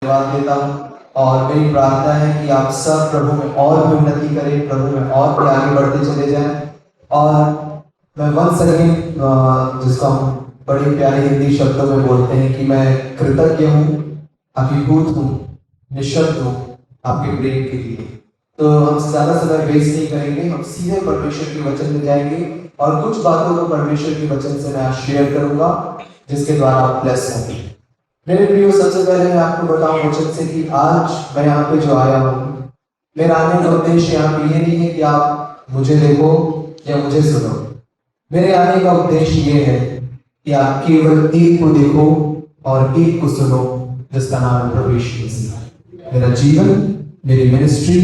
धन्यवाद देता हूँ और मेरी प्रार्थना है कि आप सब प्रभु में और भी उन्नति करें, प्रभु में और भी आगे बढ़ते चले जाएं। और मैं वंस अगेन जिसको हम बड़े प्यारे हिंदी शब्दों में बोलते हैं कि मैं कृतज्ञ हूँ, अभिभूत हूँ, निशब्द हूँ आपके प्रेम के लिए। तो हम ज्यादा समय वेस्ट नहीं करेंगे, हम सीधे परमेश्वर के वचन में जाएंगे और कुछ बातों को परमेश्वर के वचन से मैं आज शेयर करूंगा जिसके द्वारा आप ब्लेस होंगे। मेरे प्रियो, सबसे पहले मैं आपको बताऊं वचन से कि आज मैं यहाँ पे जो आया हूँ, मेरा आने का उद्देश्य यहाँ पे ये नहीं है कि आप मुझे देखो या मुझे सुनो। मेरे आने का उद्देश्य ये है कि आप केवल एक को देखो और एक को सुनो, जिसका नाम है प्रभु यीशु मसीह। मेरा जीवन, मेरी मिनिस्ट्री,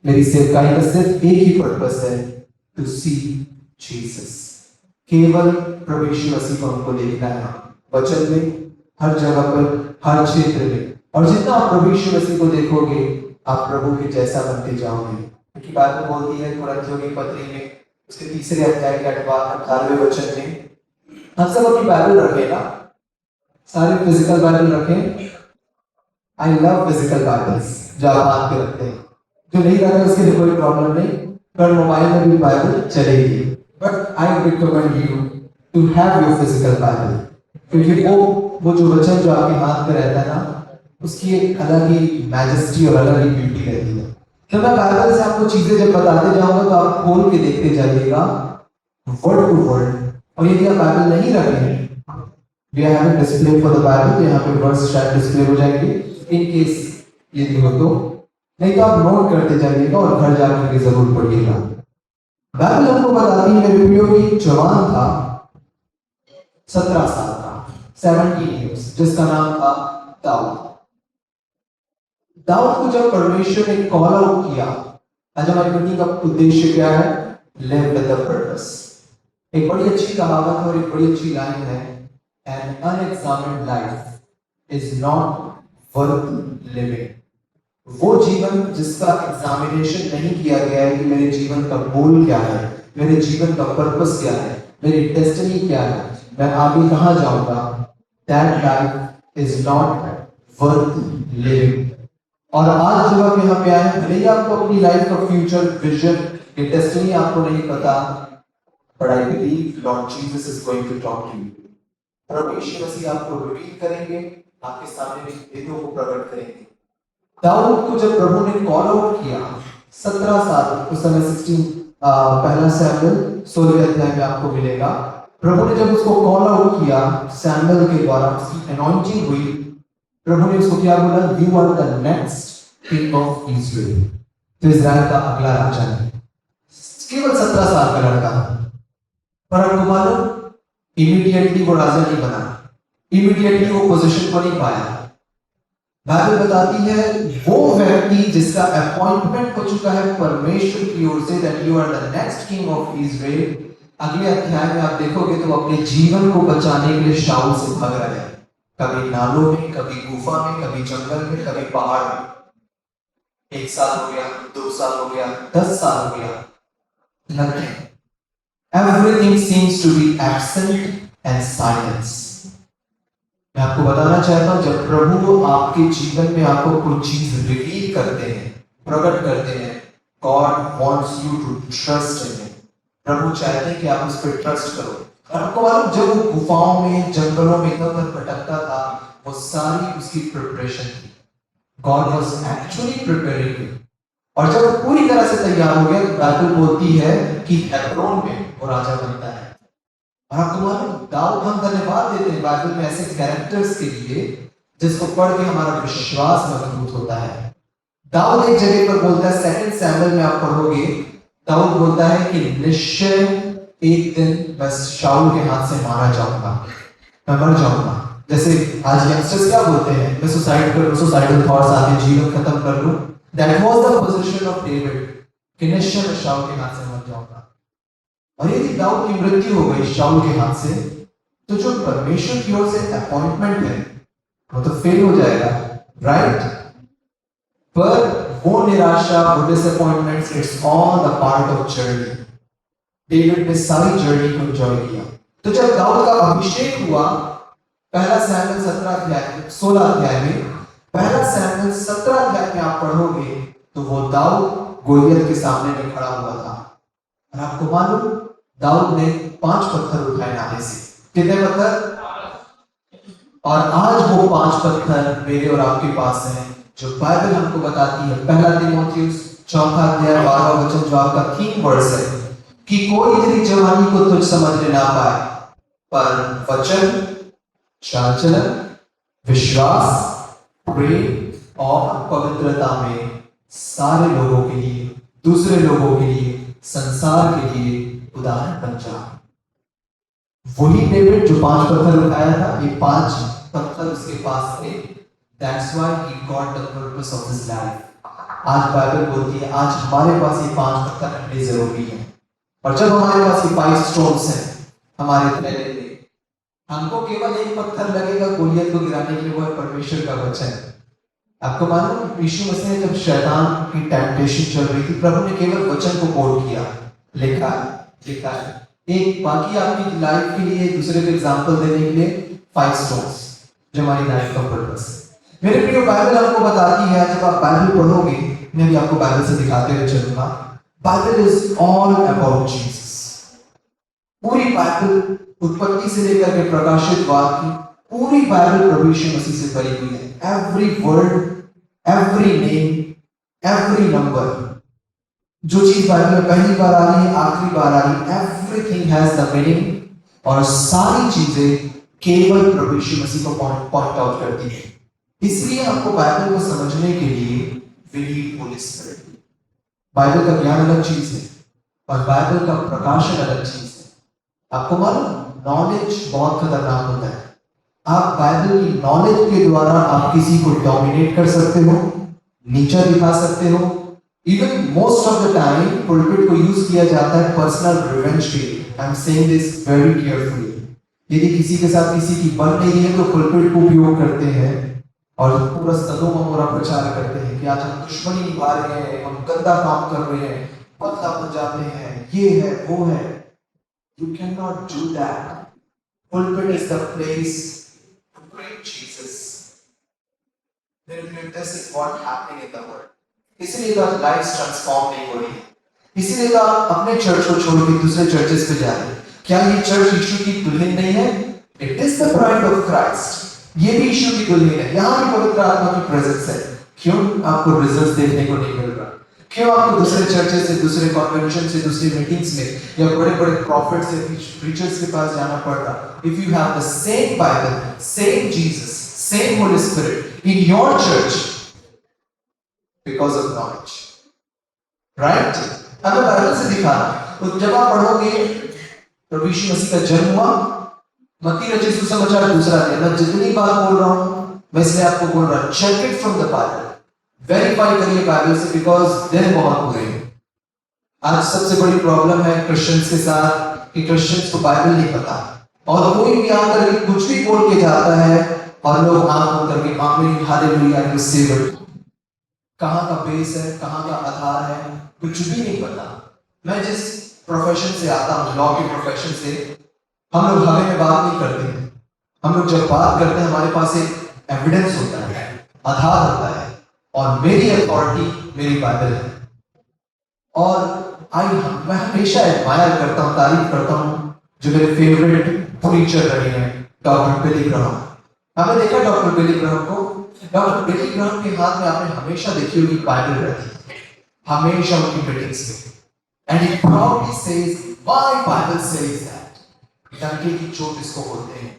मेरी सेवकाई का सिर्फ एक ही पर्पस है, टू सी जीसस। केवल प्रभु यीशु मसीह को हमको देखना है, वचन में, हर जगह पर, हर क्षेत्र में। और जितना आप प्रभु यीशु मसीह को देखोगे, आप प्रभु के जैसा बनते जाओगे। क्योंकि बाइबल बोलती है कुरिन्थियों की पत्री में उसके 3 अध्याय के 18वें वचन में, हम सब अपनी बाइबल रखें ना, सारे फिजिकल बाइबल रखें। आई लव फिजिकल बाइबल्स जो आप हाथ पे रखते हैं। जो नहीं रखते उसके लिए कोई प्रॉब्लम नहीं, पर मोबाइल में भी बाइबल चलेगी। But I recommend you to have your physical Bible, क्योंकि वो जो वचन जो आपके हाथ में रहता है ना, उसकी एक अलग ही मैजेस्टी और अलग ही ब्यूटी रहती है। तो मैं बाइबल से आपको चीजें जब बताते जाऊंगा तो आप खोल के देखते जाइएगा वर्ड टू वर्ड। और यदि आप बाइबल नहीं रखें, we are having display for the Bible, तो यहाँ पे वर्ड्स शायद डिस्प्ले हो जाएंगे इन केस यदि हो तो, नहीं तो आप नोट करते जाइएगा और घर जाकर के जरूर पढ़िएगा। बाइबल हमको बताती है मेरे प्रियो की जवान था 17 साल का, 17 years, जिसका नाम था दाऊद। दाऊद को जब परमेश्वर ने कॉल आउट किया, आज हमारी मीटिंग का उद्देश्य क्या है? Live with the purpose. एक बड़ी अच्छी कहावत और एक बड़ी अच्छी लाइन है, an unexamined life is not worth living. वो जीवन जिसका एग्जामिनेशन नहीं किया गया है कि मेरे जीवन का गोल क्या है, मेरे जीवन का पर्पस क्या है, मेरी डेस्टिनी क्या है, मैं आगे कहां जाऊंगा, that life is not worth living. और आज जब आप यहाँ पे आए, भले ही आपको अपनी लाइफ का फ्यूचर विजन, ये डेस्टिनी आपको नहीं पता, but I believe Lord Jesus is going to talk to you. प्रभु यीशु मसीह आपको रिवील करेंगे, आपके सामने भेदों को प्रकट करेंगे। दाऊद को जब प्रभु ने कॉल आउट किया 17 साल, उस समय 16 पहला सैमुएल 16वें अध्याय में आपको मिलेगा। प्रभु ने जब उसको कॉल आउट किया सैमुएल के द्वारा, उसकी अनॉइंटिंग हुई, प्रभु ने उसको क्या बोला? You are the next king of Israel. तो इजराइल का अगला राजा है। केवल 17 साल का लड़का, पर आपको मालूम इमीडिएटली वो राजा नहीं बना, इमीडिएटली वो पोजीशन को नहीं पाया। बाइबल बताती है वो व्यक्ति जिसका अपॉइंटमेंट हो चुका है परमेश्वर की ओर से, that you are the next king of Israel, अगले अध्याय में आप देखोगे तो अपने जीवन को बचाने के लिए शाऊल से भाग रहा है। कभी नालों में, कभी गुफा में, कभी जंगल में, कभी पहाड़ में। 1 साल हो गया, 2 साल हो गया, 10 साल हो गया, nothing. Everything seems to be absent and silence. मैं आपको बताना चाहता हूं, जब प्रभु आपके जीवन में आपको कोई चीज रिवील करते हैं, प्रकट करते हैं, God wants you to trust in him. प्रभु चाहते हैं कि आप उस पर ट्रस्ट करो। और आपको मालूम, जब वो गुफाओं में, जंगलों में इधर उधर भटकता था, वो सारी उसकी प्रिपरेशन थी। God was actually preparing him. और जब वो पूरी तरह से तैयार हो गया, तो बाइबल बोलती है कि हेब्रोन में वो राजा बनता है। और आपको मालूम, दाऊद, हम धन्यवाद देते हैं बाइबल में ऐसे कैरेक्टर्स के लिए जिसको पढ़ के हमारा विश्वास मजबूत होता है। दाऊद एक जगह पर बोलता है, 2 सैमुएल में आप पढ़ोगे, दाऊद बोलता है कि निश्चय एक दिन मैं शाऊल के हाथ से मारा जाऊंगा, मैं मर जाऊंगा। जैसे आज यंगस्टर्स क्या बोलते हैं, मैं सुसाइड कर लूं, सुसाइडल थॉट्स आते हैं, जीवन खत्म कर लूं। That was the position of David कि निश्चय मैं शाऊल के हाथ से मर जाऊंगा। और यदि दाऊद की मृत्यु हो गई शाऊल के हाथ से, तो जो परमेश्वर की ओर से अपॉइंटमेंट है वो तो फेल हो जाएगा, राइट? पर वो निराशा, वो disappointments, it's all the part of journey. David ने सारी जर्नी को एंजॉय किया। तो जब दाऊद का अभिषेक हुआ, पहला सैमुएल 16 अध्याय में पहला सैमुएल 17 अध्याय में आप पढ़ोगे तो वो दाऊद गोलियत के सामने में खड़ा हुआ था, और आपको मालूम दाऊद ने 5 पत्थर उठाए नाले से। कितने पत्थर? और आज वो 5 पत्थर मेरे और आपके पास हैं, जो बाइबल हमको बताती है। पहला तीमुथियुस 4 अध्याय 12 वचन, जो आपका थीम वर्स है कि कोई तेरी जवानी को तुझ समझने ना पाए, पर वचन, चाल चलन, विश्वास, प्रेम और पवित्रता में सारे लोगों के लिए, दूसरे लोगों के लिए, संसार के लिए उदाहरण बन जा। वही डेविड जो 5 पत्थर उठाया था, ये 5 पत्थर उसके पास थे। That's why he got the purpose of his life. आज बाइबल बोलती है आज हमारे पास ये 5 पत्थर रखने जरूरी है, और जब हमारे पास ये 5 स्टोन्स हैं हमारे थैले में, हमको केवल एक पत्थर लगेगा गोलियत को गिराने के लिए, वो है परमेश्वर का वचन। आपको मालूम यीशु मसीह ने जब शैतान की टेम्पटेशन चल रही थी, प्रभु ने केवल वचन को कोट किया, लिखा है। एक बाकी आपकी लाइफ के लिए दूसरे को एग्जांपल देने के लिए 5 स्टोन्स जो हमारी लाइफ का पर्पस है। मेरे प्रिय, बाइबल आपको बताती है, जब आप बाइबल पढ़ोगे, मैं भी आपको बाइबल से दिखाते हुए चलूंगा, Bible is all about Jesus. पूरी बाइबल उत्पत्ति से लेकर के प्रकाशित वाक्य, पूरी बाइबल प्रभु यीशु मसीह से भरी हुई है। Every word, every name, every number, जो चीज बाइबल में पहली बार आ रही है, आखिरी बार आ रही है, एवरीथिंग हैज द मीनिंग, और सारी चीजें केवल प्रभु यीशु मसीह को पॉइंट आउट करती है। इसलिए आपको बाइबल को समझने के लिए we need holy spirit. Bible का ज्ञान अलग चीज है और बाइबल का प्रकाशन अलग चीज है। आपको मालूम, नॉलेज बहुत खतरनाक होता है। आप बाइबल की नॉलेज के द्वारा आप किसी को डोमिनेट कर सकते हो, नीचा दिखा सकते हो। Even most of the time pulpit को यूज किया जाता है पर्सनल रिवेंज के लिए। I am saying this very carefully. यदि किसी के साथ किसी की बन नहीं है तो पुलपिट को उपयोग करते हैं और पूरा सदोम अमोरा प्रचार करते हैं कि आज हम दुश्मनी निभा रहे हैं, हम गंदा काम कर रहे हैं, बदला बन जाते हैं, ये है वो है। You cannot do that. Pulpit is the place to preach Jesus. This is what happening in the world. इसलिए तो आज लाइफ ट्रांसफॉर्म नहीं हो रही है, इसीलिए तो आप अपने चर्च को छोड़ के दूसरे चर्चेस पे जा रहे हैं। क्या ये चर्च यीशु की दुल्हन नहीं है? It is the bride of Christ. ये भी यीशु की दुल्हन है। यहाँ भी पवित्र आत्मा की प्रेजेंस है। क्यों आपको रिजल्ट्स देखने को नहीं मिल रहा? क्यों आपको दूसरे चर्चेस से, दूसरे कन्वेंशन से, दूसरी मीटिंग्स में या बड़े-बड़े प्रॉफिट्स या प्रीचर्स के पास जाना पड़ रहा? If you have the same Bible, same Jesus, same Holi spirit in your church, because of knowledge, right? हमें बाइबल से दिखाना। तो जब आप पढ़ोगे प्रभु यीशु मसीह का जन्म हुआ, मत्ती रचित सुसमाचार 2 अध्याय, मैं जितनी बात बोल रहा हूं मैं इसलिए आपको बोल रहा हूं, check it from the Bible, verify करिए बाइबल से, बिकॉज दिन बहुत बुरे हैं। आज सबसे बड़ी प्रॉब्लम है क्रिश्चियंस के साथ कि क्रिश्चियंस को बाइबल नहीं पता, और कोई भी आकर के कुछ भी बोल के जाता है और लोग आंख बंद करके आमीन हालेलुया यू सेव्ड। कहां का बेस है, कहां का आधार है, कुछ भी नहीं पता। मैं जिस प्रोफेशन से आता हूं, लॉ के प्रोफेशन से, हम लोग हमें में बात नहीं करते हैं। हम लोग जब बात करते हैं हमारे पास एक एविडेंस होता है, आधार होता है, और मेरी अथॉरिटी मेरी बाइबल है। और मैं हमेशा एडमायर करता हूं, तारीफ करता हूं जो मेरे फेवरेट प्रीचर रहे हैं, डॉक्टर बिली ग्राहम। आपने देखा डॉक्टर बिली ग्राहम को? डॉक्टर बिली ग्राहम के हाथ में आपने हमेशा देखी होगी बाइबल रहती है, हमेशा उनकी मीटिंग्स में। And he proudly says my Bible says that. डंके की चोट इसको बोलते हैं,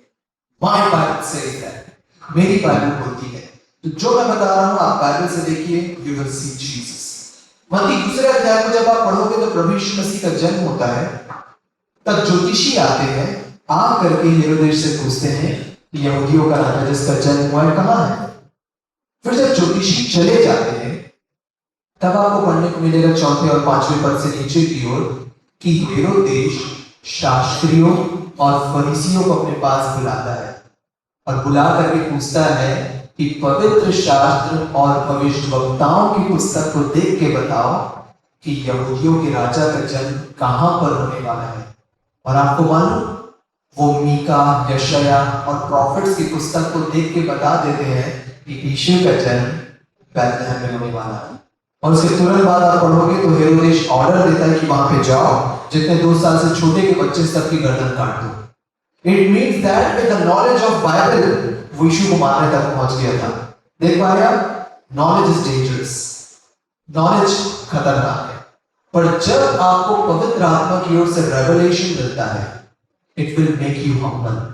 माय बाइबल सेज दैट, मेरी बाइबल बोलती है। तो जो मैं बता रहा हूं आप बाइबल से देखिए, यू विल सी जीसस। मत्ती 2 अध्याय को जब आप पढ़ोगे तो प्रभु यीशु मसीह का जन्म होता है, तब ज्योतिषी आते हैं, आ करके हेरोदेस से पूछते हैं कि यहूदियों का राजा जिसका जन्म हुआ है कहां है? फिर जब ज्योतिषी चले जाते हैं तब आपको पढ़ने को मिलेगा 4 और 5वें पद से नीचे की ओर कि हेरोदेस शास्त्रियों और फरीसियों को अपने पास बुलाता है और बुला करके पूछता है कि पवित्र शास्त्र और भविष्यवक्ताओं की पुस्तक को देख के बताओ कि यहूदियों के राजा का जन्म कहां पर होने वाला है। और आपको मालूम, वो मीका, यशाया और प्रॉफिट्स की पुस्तक को देख के बता देते हैं कि यीशु का जन्म बैतलहम में होने वाला है। और उसके तुरंत बाद आप पढ़ोगे तो हेरोदेस ऑर्डर देता है कि वहां पे जाओ, जितने 2 साल से छोटे के बच्चे सबकी गर्दन काट दो। It means that with the knowledge of Bible वो यीशु को मारने तक पहुंच गया था। देख पा रहे आप, नॉलेज इज डेंजरस, नॉलेज खतरनाक है, पर जब आपको पवित्र आत्मा की ओर से रेवलेशन मिलता है, it will make you humble.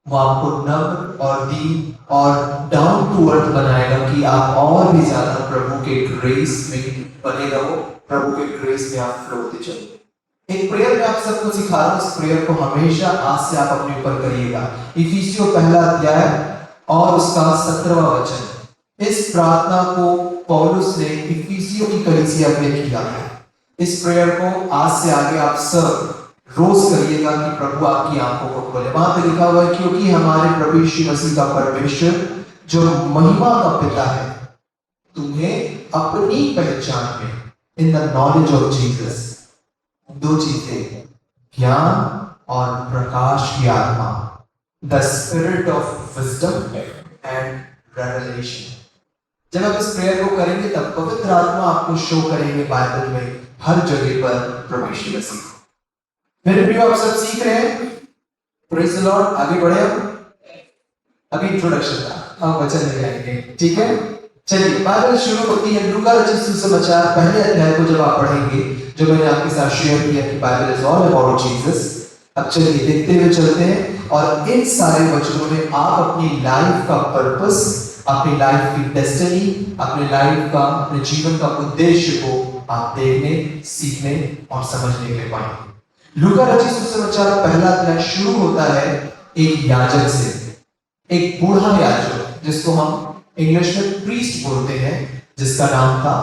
वो आपको नम्र और दीन और डाउन टू अर्थ बनाएगा कि आप और भी ज्यादा प्रभु के ग्रेस में बने रहो, प्रभु के ग्रेस में आप फ्लो होते चलो। एक प्रेयर में आप सबको सिखा रहा हूं, इस प्रेयर को हमेशा आज से आप अपने ऊपर करिएगा। इफिसियों पहला अध्याय और उसका 17वां वचन। इस प्रार्थना को पौलुस ने इफिसियों की कलीसिया में किया है। इस प्रेयर को आज से आगे आप सब रोज करिएगा कि प्रभु आपकी आंखों को खोले। वहां पे लिखा हुआ है, क्योंकि हमारे प्रभु यीशु मसीह का परमेश्वर जो महिमा का पिता है तुम्हें अपनी पहचान में, in the knowledge of Jesus, 2 चीजें, ज्ञान और प्रकाश की आत्मा, the spirit of wisdom and revelation. जब आप इस प्रेयर को करेंगे तब पवित्र आत्मा आपको शो करेंगे बाइबल में हर जगह पर प्रभु यीशु मसीह। मेरे प्रिय, आप सब सीख रहे हैं, प्रेज़ द लॉर्ड। आगे बढ़े हम, अभी इंट्रोडक्शन था, हम वचन ले आएंगे, ठीक है। चलिए, बाइबल शुरू होती है लूका रचित सुसमाचार पहले अध्याय को जब आप पढ़ेंगे, जो मैंने आपके साथ शेयर किया कि Bible is all about Jesus. अब चलिए देखते हुए चलते हैं, और इन सारे वचनों में आप अपनी लाइफ का पर्पस, अपनी लाइफ की डेस्टिनी, अपने लाइफ का, अपने जीवन का उद्देश्य को आप देखने, सीखने और समझने के लिए पाएंगे। लूका रचित सुसमाचार पहला अध्याय शुरू होता है एक याजक से, एक बूढ़ा याजक जिसको हम इंग्लिश में प्रीस्ट बोलते हैं, जिसका नाम था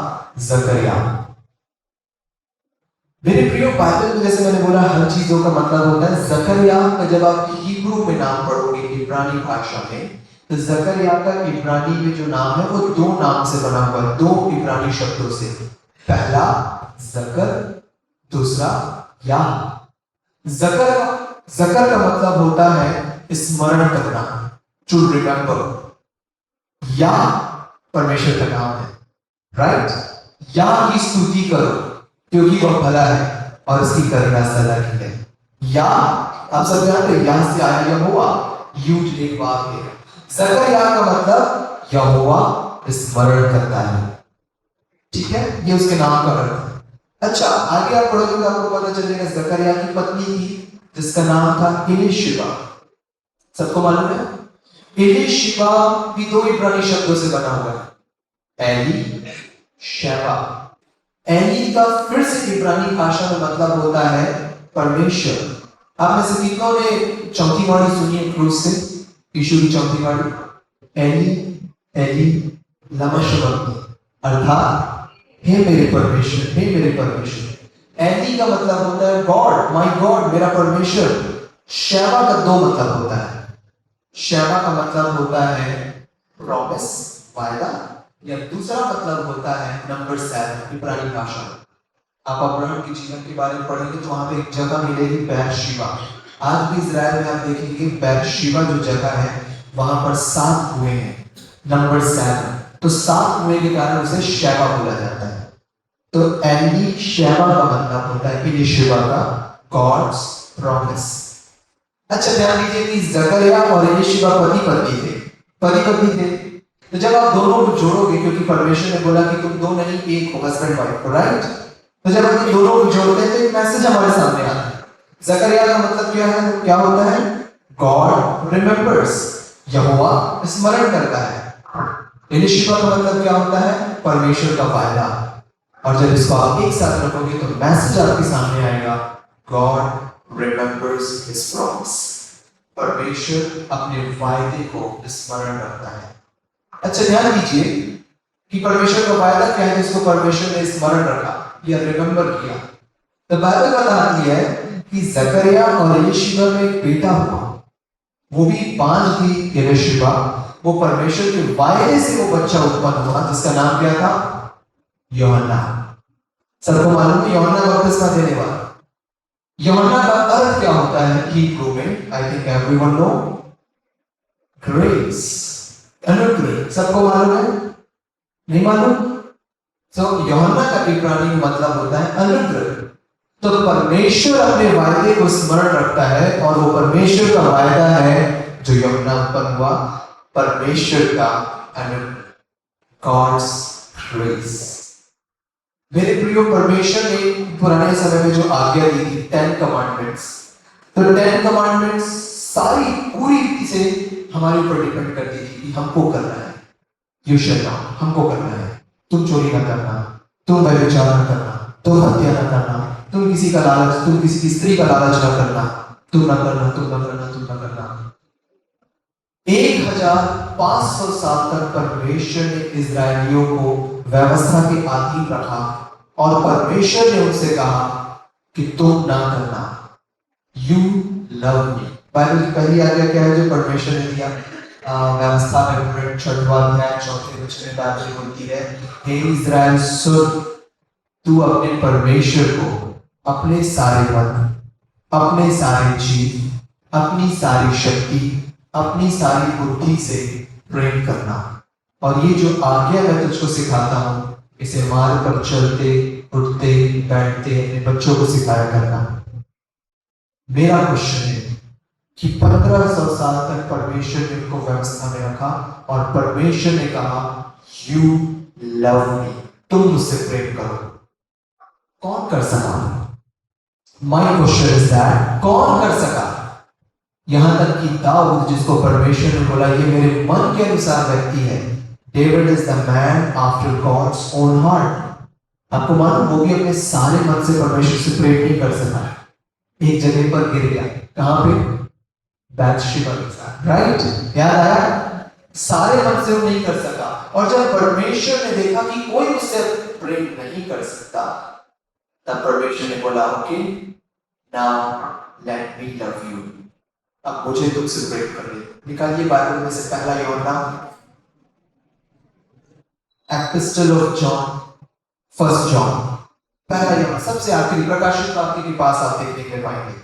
जकरिया। मेरे प्रियो, बाइबल में जैसे मैंने बोला हर चीजों का मतलब होता है। जकरिया का जब आप हिब्रू में नाम पढ़ोगे, इब्रानी भाषा में, तो जकरिया का इब्रानी में जो नाम है वो 2 नाम से बना हुआ है, 2 इब्रानी शब्दों से। पहला जकर, दूसरा या। जकर का मतलब होता है स्मरण करना, टू रिमेंबर। या परमेश्वर का नाम है, राइट। या की स्तुति करो क्योंकि वह भला है और उसकी करुणा सदा की है। या आप सब जानते हैं, यहां से आया यहोवा, यूज एक बात है। जकरिया का मतलब यहोवा स्मरण करता है, ठीक है, ये उसके नाम का अर्थ है। अच्छा, आगे आप पढ़ोगे तो आपको पता चलेगा जकरिया की पत्नी थी जिसका नाम था एलीशिबा। सबको मालूम है, एलीशिबा भी 2 इब्रानी शब्दों से बना हुआ है, एली, शेबा। एली का फिर से इब्रानी भाषा में मतलब होता है परमेश्वर। आप में से कितनों ने चौथी वाणी सुनी है क्रूस से, यीशु की चौथी वाणी? एली एली लमा शबक्तनी, अर्थात हे मेरे परमेश्वर, हे मेरे परमेश्वर। एली का मतलब होता है गॉड, माय गॉड, मेरा परमेश्वर। शेबा का 2 मतलब होता है। शेबा का मतलब होता है प्रॉमिस, वायदा, या दूसरा मतलब होता है नंबर 7 इब्रानी भाषा में। आप अब्राहम के जीवन के बारे में पढ़ेंगे तो वहां पे एक जगह मिलेगी बेरशिबा। आज भी इजराइल में आप देखेंगे बेरशिबा जो जगह है वहां पर 7 कुएं हैं, नंबर 7। तो 7 कुएं के कारण उसे शेबा बोला जाता है। तो एली शेबा का मतलब होता है एलीशिबा का गॉड्स प्रॉमिस। अच्छा, ध्यान दीजिए कि जकरिया और एलीशिबा पति पत्नी थे, पति पत्नी थे। तो जब आप दोनों को जोड़ोगे, क्योंकि परमेश्वर ने बोला कि तुम 2 नहीं एक हो, हस्बैंड वाइफ, राइट। तो जब आप दोनों को जोड़ते हैं तो एक मैसेज हमारे सामने आता है। जकरिया का मतलब क्या है, क्या होता है? गॉड रिमेंबर्स, यहोवा स्मरण करता है। एलीशिबा का मतलब क्या होता है? परमेश्वर का वायदा। और जब इसको आप एक साथ रखोगे तो मैसेज आपके सामने आएगा, गॉड रिमेंबर्स हिज प्रॉमिस। परमेश्वर अपने वायदे को स्मरण रखता है। अच्छा, ध्यान दीजिए कि परमेश्वर का वायदा क्या है जिसको परमेश्वर ने स्मरण रखा या रिमेंबर किया। तो बाइबल बताती है कि जकरिया और एलीशिबा में एक बेटा हुआ, वो भी 5 थी एलीशिबा। वो परमेश्वर के वायदे से वो बच्चा उत्पन्न हुआ जिसका नाम क्या था? यूहन्ना। सबको मालूम है यूहन्ना बपतिस्मा देने वाला। यूहन्ना का अर्थ क्या होता है हिब्रू में? I think everyone know, grace. अनुग्रह सबको मालूम है? नहीं मालूम? तो यूहन्ना का इब्रानी मतलब होता है अनुग्रह। तो परमेश्वर अपने वायदे को स्मरण रखता है और वो परमेश्वर का वायदा है जो यूहन्ना उत्पन्न हुआ, परमेश्वर का अनुग्रह, गॉड्स ग्रेस। मेरे प्रियो, परमेश्वर ने पुराने समय में जो आज्ञा दी थी 10 कमांडमेंट्स, तो 10 कमांडमेंट्स सारी पूरी रीति से हमारे ऊपर डिपेंड करती थी कि हमको करना है। यू शैल नॉट, हमको करना है। तुम चोरी ना करना, तुम व्यभिचार ना करना, तुम हत्या ना करना, तुम किसी का लालच, तुम किसी की स्त्री का लालच ना करना, तुम ना करना, तुम ना करना, तुम ना करना। 1500 साल तक परमेश्वर ने इस्राएलियों को व्यवस्था के अधीन रखा और परमेश्वर ने उनसे कहा कि तुम ना करना। You love me. बाइबल की पहली आज्ञा क्या है जो परमेश्वर ने दिया? व्यवस्था में 6वां अध्याय 4वें वचन में बाइबल बोलती है, हे इस्राएल सुन, तू अपने परमेश्वर को अपने सारे मन, अपने सारे जीव, अपनी सारी शक्ति, अपनी सारी बुद्धि से प्रेम करना। और ये जो आज्ञा मैं तुझको सिखाता हूं, इसे मार्ग पर चलते, उठते, बैठते अपने बच्चों को सिखाया करना। मेरा क्वेश्चन है कि 1500 साल तक परमेश्वर ने उनको व्यवस्था में रखा और परमेश्वर ने कहा यू लव मी, तुम मुझसे प्रेम करो। कौन कर सका? माय क्वेश्चन इज दैट, कौन कर सका? यहां तक कि दाऊद, जिसको परमेश्वर ने बोला ये मेरे मन के अनुसार व्यक्ति है, David is the man after God's own heart. आपको मालूम, वो भी अपने सारे मन से परमेश्वर से प्रेम नहीं कर सका। एक जगह पर गिर गया, कहां पे? बैथशेबा के साथ, राइट? याद आया? सारे मन से वो नहीं कर सका। और जब परमेश्वर ने देखा कि कोई उससे प्रेम नहीं कर सकता, तब परमेश्वर ने बोला okay now let me love you, अब मुझे तुमसे प्रेम कर ले। निकालिए बाइबल में से पहला यूहन्ना, epistle of John, first John, पहला यूहन्ना, सबसे आखिरी प्रकाशित वाक्य के पास आप देखने के पाएंगे।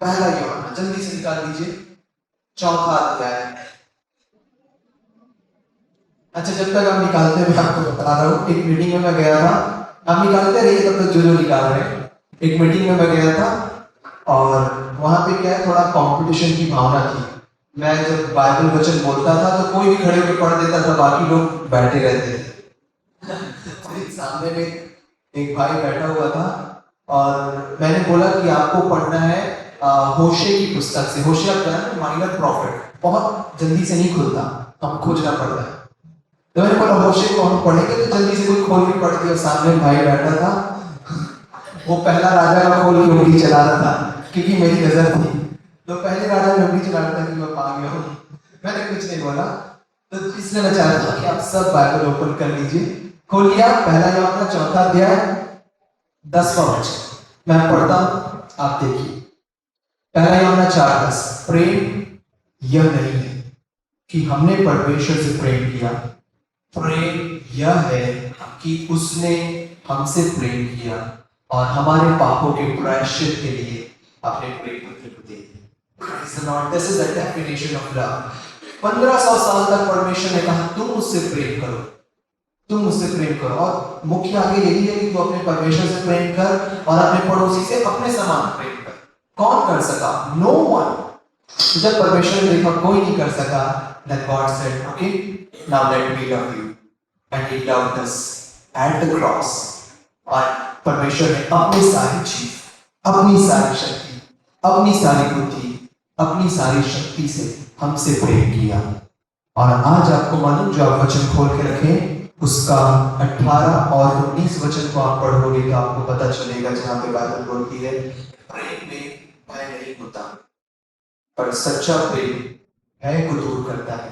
पहला यूहन्ना, जल्दी से निकाल दीजिए, 4वां अध्याय। अच्छा, जब तक आप निकालते हैं मैं आपको बता रहा हूँ, एक मीटिंग में मैं गया था, आप निकालते रहिए तब तक जो निकाल रहे हैं। एक मीटिंग में मैं गया था और वहां पे क्या है, थोड़ा कंपटीशन की भावना थी। मैं जब बाइबल वचन बोलता था तो कोई भी खड़े होकर पढ़ देता था, बाकी लोग बैठे रहते थे। सामने में एक भाई बैठा हुआ था और मैंने बोला कि आपको पढ़ना है होशे की पुस्तक से। होशे क्या है? माइनर प्रॉफिट, बहुत जल्दी से नहीं खुलता, हम खोजना पड़ता है। तो मैंने बोला होशे को हम पढ़ेंगे, तो जल्दी से कोई खोल के पढ़ दिया। सामने भाई बैठा था, वो पहला राजा का खोल के उंगली चला रहा था क्योंकि मेरी नजर थी, तो पहले राजा ने उंगली चला रहा था कि मैं पा गया हूँ। मैंने कुछ नहीं बोला, तो इसलिए मैं चाहता था कि आप सब बाइबल ओपन कर लीजिए। खोल लिया, पहला यूहन्ना 4वां अध्याय 10वां वचन मैं पढ़ता हूँ, आप देखिए। पहला यूहन्ना 4:10, प्रेम यह नहीं है कि हमने परमेश्वर से प्रेम किया, प्रेम यह है कि उसने हमसे प्रेम किया और हमारे पापों के प्रायश्चित के लिए अपने प्रेम पुत्र को दे दिया। This is the definition of love. 1500 साल तक परमेश्वर ने कहा तुम मुझसे प्रेम करो, तुम मुझसे प्रेम करो, और मुख्य आगे यही है कि तू अपने परमेश्वर से प्रेम कर और अपने पड़ोसी से अपने समान प्रेम कर। कौन कर सका? No one. जब परमेश्वर ने देखा कोई नहीं कर सका, then God said, okay, now let me love you, and He loved us at the cross। और परमेश्वर ने अपनी सारी चीज, अपनी सारी शक्ति, अपनी सारी बुद्धि, अपनी सारी शक्ति से हमसे प्रेम किया। और आज आपको मालूम, जो आप वचन खोल के रखें उसका 18 और 19 वचन को आप पढ़ोगे तो आपको पता चलेगा, जहां पे बाइबल बोलती है प्रेम में भय नहीं होता, पर सच्चा प्रेम भय को दूर करता है,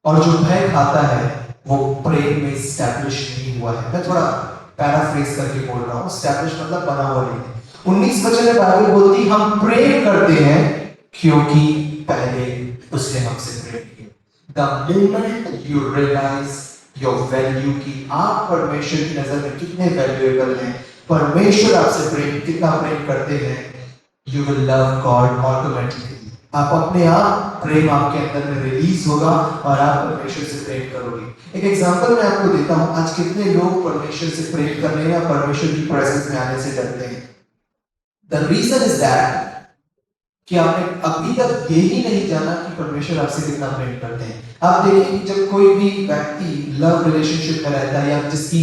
और जो भय खाता है वो प्रेम में स्टैब्लिश नहीं हुआ है। मैं थोड़ा पैराफ्रेज करके बोल रहा हूँ, स्टैब्लिश मतलब बना हुआ नहीं। 19 वचन में बाइबल बोलती हम प्रेम करते हैं क्योंकि पहले उसने हमसे प्रेम किया। The moment you realize your value कि आप परमेश्वर की नजर में कितने वैल्यूएबल हैं, परमेश्वर आपसे प्रेम कितना प्रेम करते हैं, you will love God automatically। आप अपने आप प्रेम आपके अंदर में रिलीज होगा और आप परमेश्वर से प्रेम करोगे। एक एग्जांपल मैं आपको देता हूं, आज कितने लोग परमेश्वर से प्रेम करने या परमेश्वर की प्रेजेंस में आने से डरते हैं। द रीजन इज दैट कि आपने अभी तक यही नहीं जाना कि परमेश्वर आपसे कितना प्रेम करते हैं। आप देखिए कि जब कोई भी व्यक्ति लव रिलेशनशिप में रहता है या जिसकी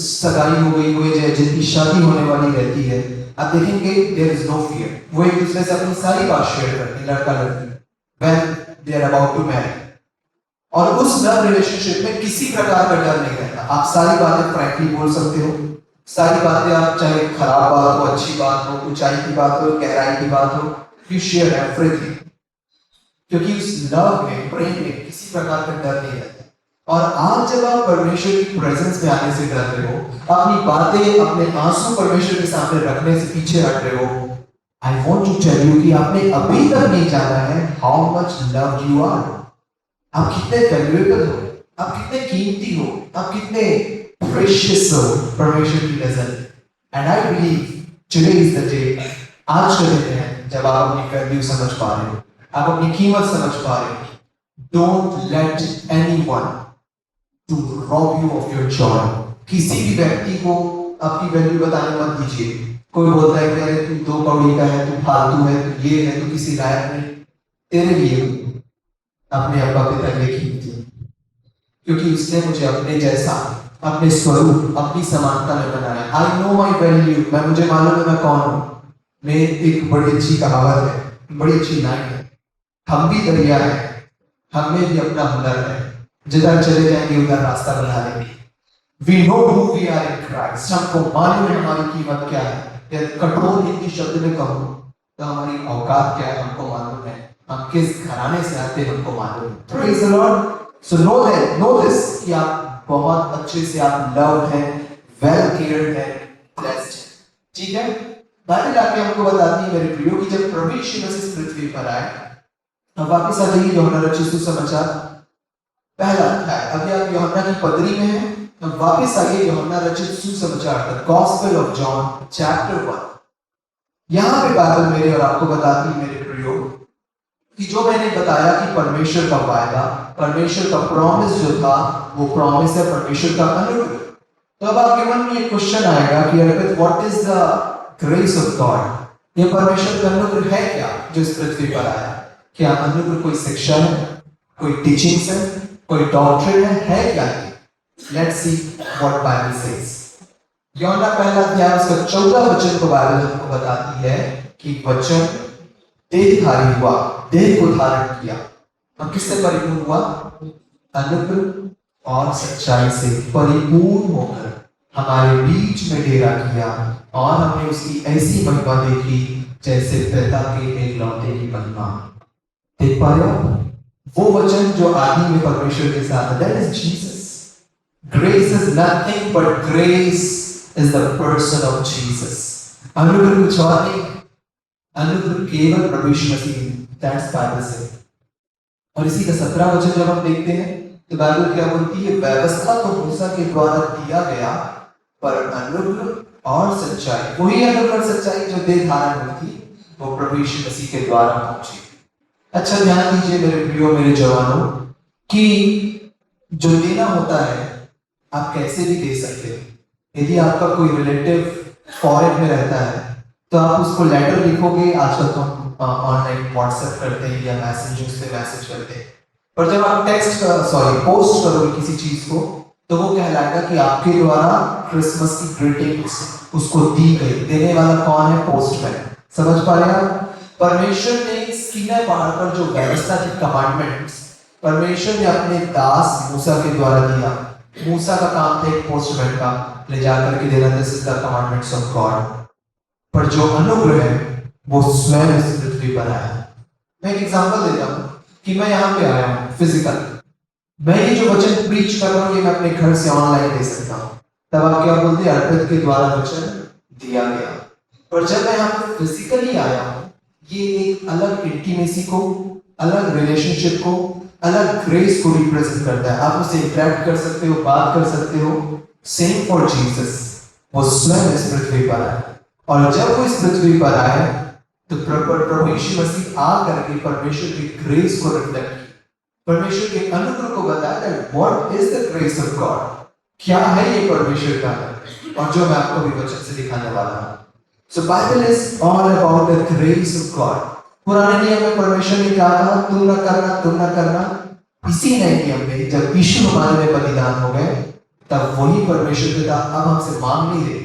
सगाई हो गई हो या जिनकी शादी होने वाली रहती है, आप देखेंगे देयर इज नो फियर। वो एक दूसरे से अपनी सारी बात शेयर करते हैं, लड़का लड़की, when they are about to marry. और उस लव रिलेशनशिप में किसी प्रकार का डर नहीं रहता। आप सारी बातें फ्रैंकली बोल सकते हो, सारी बातें, आप चाहे खराब बात हो, अच्छी बात हो, ऊंचाई की बात हो, गहराई की बात हो, यू शेयर एवरीथिंग, क्योंकि उस लव में, प्रेम में किसी प्रकार का डर नहीं रहता। और आज जब आप परमेश्वर की प्रेजेंस में आने से डर रहे हो, अपनी बातें, अपने आंसू परमेश्वर के सामने रखने से पीछे हट रहे हो, I want to tell you कि आपने अभी तक नहीं जाना है how much love you are. आप कितने वैल्यूएबल हो, आप कितने कीमती हो, आप कितने प्रेशियस हो परमेश्वर की नजर में। And I believe today is the day, आज का दिन है जब आप अपनी वैल्यू समझ पा रहे हो, आप अपनी कीमत समझ पा रहे हो। Don't let anyone to rob you of your joy. किसी भी व्यक्ति को आपकी वैल्यू बताने मत दीजिए। कोई बोलता है कि अरे तू 2 कौड़ी का है, तू फालतू है, तू ये है, तू किसी लायक नहीं, तेरे लिए अपने अब्बा पिता के कीमती, क्योंकि उसने मुझे अपने जैसा, अपने स्वरूप, अपनी समानता में बनाया। आई नो माई वैल्यू, मैं, मुझे मालूम है मैं कौन हूं। मैं, एक बड़ी अच्छी कहावत है, बड़ी अच्छी लाइन है, हम भी दरिया है, हमें भी अपना हुनर है, जिधर चले जाएंगे उधर रास्ता बना लेंगे। We know who we are in Christ, हमको मालूम है हमारी कीमत क्या है। या कठोर हिंदी शब्द में कहूं तो हमारी औकात क्या है हमको मालूम है, हम किस घराने से आते हैं हमको मालूम है। Praise the Lord. So know that, know this कि आप बहुत अच्छे से, आप लव है, वेल केयर्ड है, ब्लेस्ड है, ठीक है। बाइबल आके हमको बताती है मेरे प्रियो कि जब प्रभु यीशु मसीह इस पृथ्वी पर आए, अब वापस आ जाइए यूहन्ना रचित सुसमाचार पहला अध्याय। अभी आप यूहन्ना की पत्री में हैं, तो वापस आइए यूहन्ना रचित सुसमाचार the gospel of John chapter 1। यहां पे बाइबल मेरे और आपको बताती है मेरे प्रियो कि जो मैंने बताया कि परमेश्वर का वायदा, परमेश्वर का प्रॉमिस जो था, वो प्रॉमिस है परमेश्वर का अनुग्रह। तो अब आपके मन में एक क्वेश्चन आएगा कि Arpit, what is the grace of God? ये परमेश्वर का अनुग्रह है क्या जो इस पृथ्वी पर आया? क्या अनुग्रह कोई शिक्षा है, कोई टीचिंग्स है, कोई डॉक्ट्रिन है क्या? Let's see what Bible says. यूहन्ना पहला अध्याय उसका 14 वचन को बाइबल हमको बताती है कि वचन देहधारी हुआ, देह को धारण किया और किससे परिपूर्ण हुआ? अनुग्रह और सच्चाई से परिपूर्ण होकर हमारे बीच में डेरा किया और हमने उसकी ऐसी महिमा देखी जैसे पिता के एकलौते की महिमा। देख पा रहे हो वो वचन जो आदि में परमेश्वर के साथ, that is Jesus. Grace is nothing but grace is the person of Jesus. अनुग्रह कुछ और नहीं, अनुग्रह केवल प्रभु यीशु मसीह, दैट्स बाइबल से। और इसी का 17 वचन जब हम देखते हैं तो बाइबल क्या बोलती है? व्यवस्था तो मूसा के द्वारा दिया गया, पर अनुग्रह और सच्चाई, वही अनुग्रह और सच्चाई जो देह धारण हुई थी, वो प्रभु यीशु मसीह के द्वारा पहुंची। अच्छा ध्यान दीजिए मेरे प्रियो, मेरे जवानों, कि जो देना होता है आप कैसे भी दे सकते हो। यदि आपका कोई रिलेटिव फॉरेन में रहता है तो आप उसको लेटर लिखोगे, आजकल तो ऑनलाइन व्हाट्सएप करते हैं या मैसेजेस पे मैसेज करते हैं, पर जब आप पोस्ट करोगे किसी चीज को तो वो कहलाएगा कि आपके द्वारा क्रिसमस की ग्रीटिंग्स उसको दी गई। देने वाला कौन है? पोस्टमैन। समझ पा रहे हैं आप? परमेश्वर ने सीनै पहाड़ पर जो व्यवस्था थी, कमांडमेंट्स, परमेश्वर ने अपने दास मूसा के द्वारा दिया। मूसा का काम था एक पोस्टमैन का ले जाकर के देना, this is the commandments of God. पर जो अनुग्रह है वो स्वयं इस पृथ्वी पर आया। मैं एक एग्जांपल देता हूं कि मैं यहाँ पे आया हूँ फिजिकल, मैं ये जो वचन प्रीच कर रहा हूँ ये मैं अपने घर से ऑनलाइन दे सकता हूँ। तब आप क्या बोलते हैं? अर्पित के द्वारा वचन दिया गया। पर जब मैं यहाँ पे फिजिकली आया हूँ, ये एक अलग इंटीमेसी को, अलग रिलेशनशिप को, अलग ग्रेस को रिप्रेजेंट करता है। आप उससे इंटरेक्ट कर सकते हो, बात कर सकते हो। सेम फॉर जीसस, वो स्वयं इस पृथ्वी पर आए, और जब वो इस पृथ्वी पर आए तो प्रभु यीशु मसीह आ करके परमेश्वर की ग्रेस को रिफ्लेक्ट किया, परमेश्वर के अनुग्रह को बताया what is the grace of God, क्या है ये परमेश्वर का, और जो मैं आपको भी वचन से दिखाने वाला हूं। So Bible is all about the grace of God. पुराने नियम में परमेश्वर ने कहा था तुम ना करना, तुम ना करना। इसी नए नियम में जब यीशु हमारे में बलिदान हो गए, तब वही परमेश्वर पिता अब हमसे मांग नहीं रहे।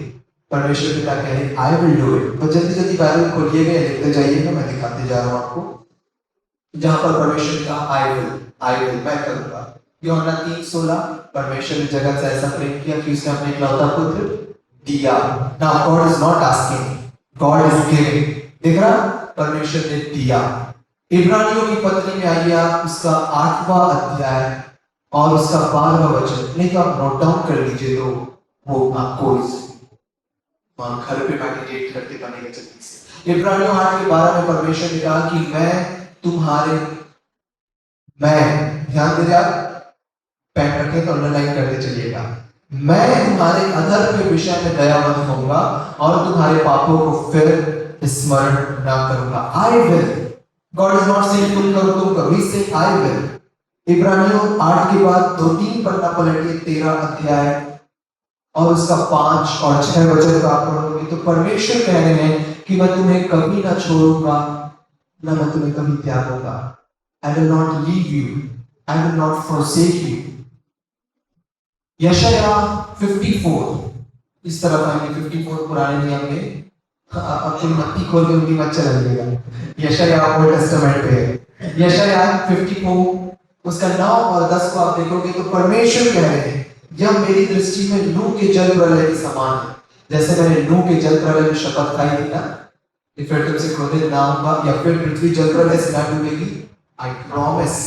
परमेश्वर पिता कह रहे आई विल डू इट। तो जल्दी जल्दी बाइबल खोलिए गए, लिखते जाइएगा, मैं दिखाते जा रहा हूं आपको। जहां पर परमेश्वर का आई विल मैं करूंगा। यूहन्ना 3:16 परमेश्वर ने जगत से ऐसा प्रेम किया कि उसने अपने इकलौता पुत्र दिया। Now God is not asking, God is giving. देख रहा, परमेश्वर ने दिया। इब्रानियों की पत्री में आइए आप, उसका 8वां अध्याय और उसका 12वां वचन, नहीं तो आप नोट डाउन कर लीजिए, तो वो आपको घर पे बैठे डेट करके बनेगा जल्दी से। इब्रानियों 8:12 में परमेश्वर ने कहा कि मैं ध्यान दे रहे आप, पेन रखे तो अंडरलाइन करते चलिएगा। मैं तुम्हारे अधर्म के विषय में दयावंत होऊंगा और तुम्हारे पापों को फिर स्मरण न करूंगा। I will, God is not saying तुम करो तुम करो, he is saying I will. इब्रानियों 8 के बाद 2-3 पन्ना पलटिए, 13 अध्याय और उसका 5 और 6 वचन का आप पढ़ोगे तो परमेश्वर कह रहे हैं कि मैं तुम्हें कभी ना छोड़ूंगा, ना मैं तुम्हें कभी त्यागूंगा। I will not leave you, I will not forsake you। यशाया 54, इस तरफ आएंगे 54 पुराने नियम में, अब कोई मत्ती खोल के उनकी मत चलाइएगा, यशाया ओल्ड टेस्टामेंट पे है। यशाया 54 उसका 9 और 10 को आप देखोगे तो परमेश्वर कह रहे हैं यह मेरी दृष्टि में नूह के जल प्रलय के समान है। जैसे मैंने नूह के जल प्रलय में शपथ खाई थी ना, फिर तुमसे क्रोधित ना होगा या फिर पृथ्वी जल प्रलय से ना डूबेगी। I promise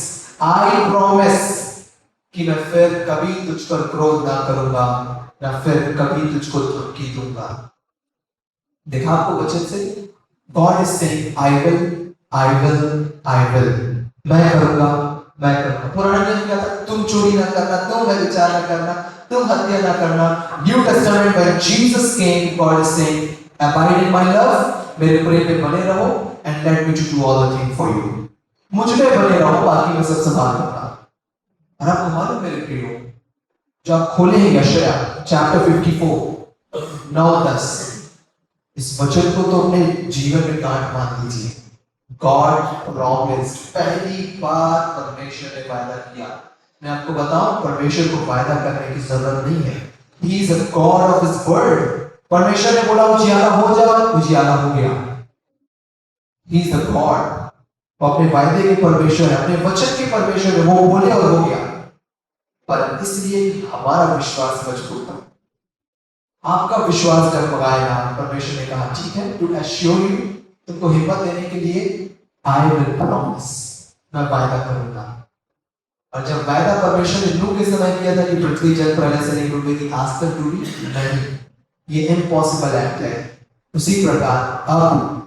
कि मैं फिर कभी तुझ पर क्रोध ना करूंगा, ना फिर कभी तुझको धमकी दूंगा। देखा आपको वचन से, God is saying I will, I will, I will। मैं करूंगा, मैं करूंगा। पुराना नियम क्या था? तुम चोरी ना करना, तुम व्यभिचार ना करना, तुम हत्या ना करना। New testament when Jesus came, God is saying abide in my love, मेरे प्रेम में बने रहो and let me to do all the things for you। मुझ में बने रहो, बाकी मैं सब संभाल लूंगा। और आपको मालूम मेरे प्रियो, जो आप खोले हैं यशाया चैप्टर 54 9-10, इस वचन को तो अपने जीवन में गांठ बांध लीजिए। गॉड प्रॉमिस्ड, पहली बार परमेश्वर ने वायदा किया। मैं आपको बताऊं, परमेश्वर को वायदा करने की जरूरत नहीं है। He is a God of his word. परमेश्वर ने बोला उजियाला हो जा, उजियाला हो गया। ही इज द गॉड, वो अपने वायदे के परमेश्वर है, अपने वचन के परमेश्वर है, वो बोले और हो गया। पर इसलिए हमारा विश्वास मजबूत हो, आपका विश्वास डगमगाएगा। परमेश्वर ने कहा ठीक है, टू एश्योर यू, तुमको हिम्मत देने के लिए आई विल प्रॉमिस, मैं वायदा करूंगा। और जब वायदा परमेश्वर ने नूह के समय किया था कि पृथ्वी जल प्रलय से नहीं डूबेगी, आज तक डूबी नहीं, ये इम्पॉसिबल एक्ट है। उसी प्रकार अब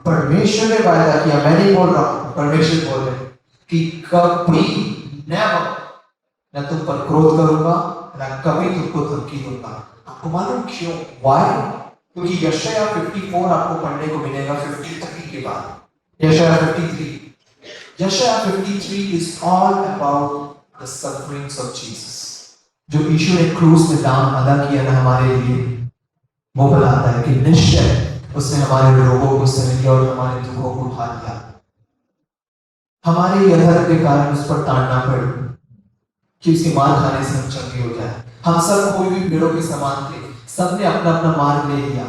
परमेश्वर ने वायदा किया, मैं नहीं बोल रहा हूं, परमेश्वर बोल रहे कि कभी नेवर ना तुम पर क्रोध करूंगा, ना कभी तुमको धमकी दूंगा। आपको मालूम क्यों? व्हाई? क्योंकि यशाया 54 आपको पढ़ने को मिलेगा 53 के बाद। यशाया 53 is all about the sufferings of Jesus. जो यीशु ने क्रूस में दाम अदा किया ना हमारे लिए, वो बताता है कि निश्चय उसने हमारे रोगों को सह लिया और हमारे दुखों को उठा लिया। हमारे अधर्म के कारण उस पर ताड़ना पड़ी कि उसके मार खाने से हम चंगे हो जाए। हम सब कोई भी भेड़ों के समान थे, सबने अपना अपना मार्ग ले लिया,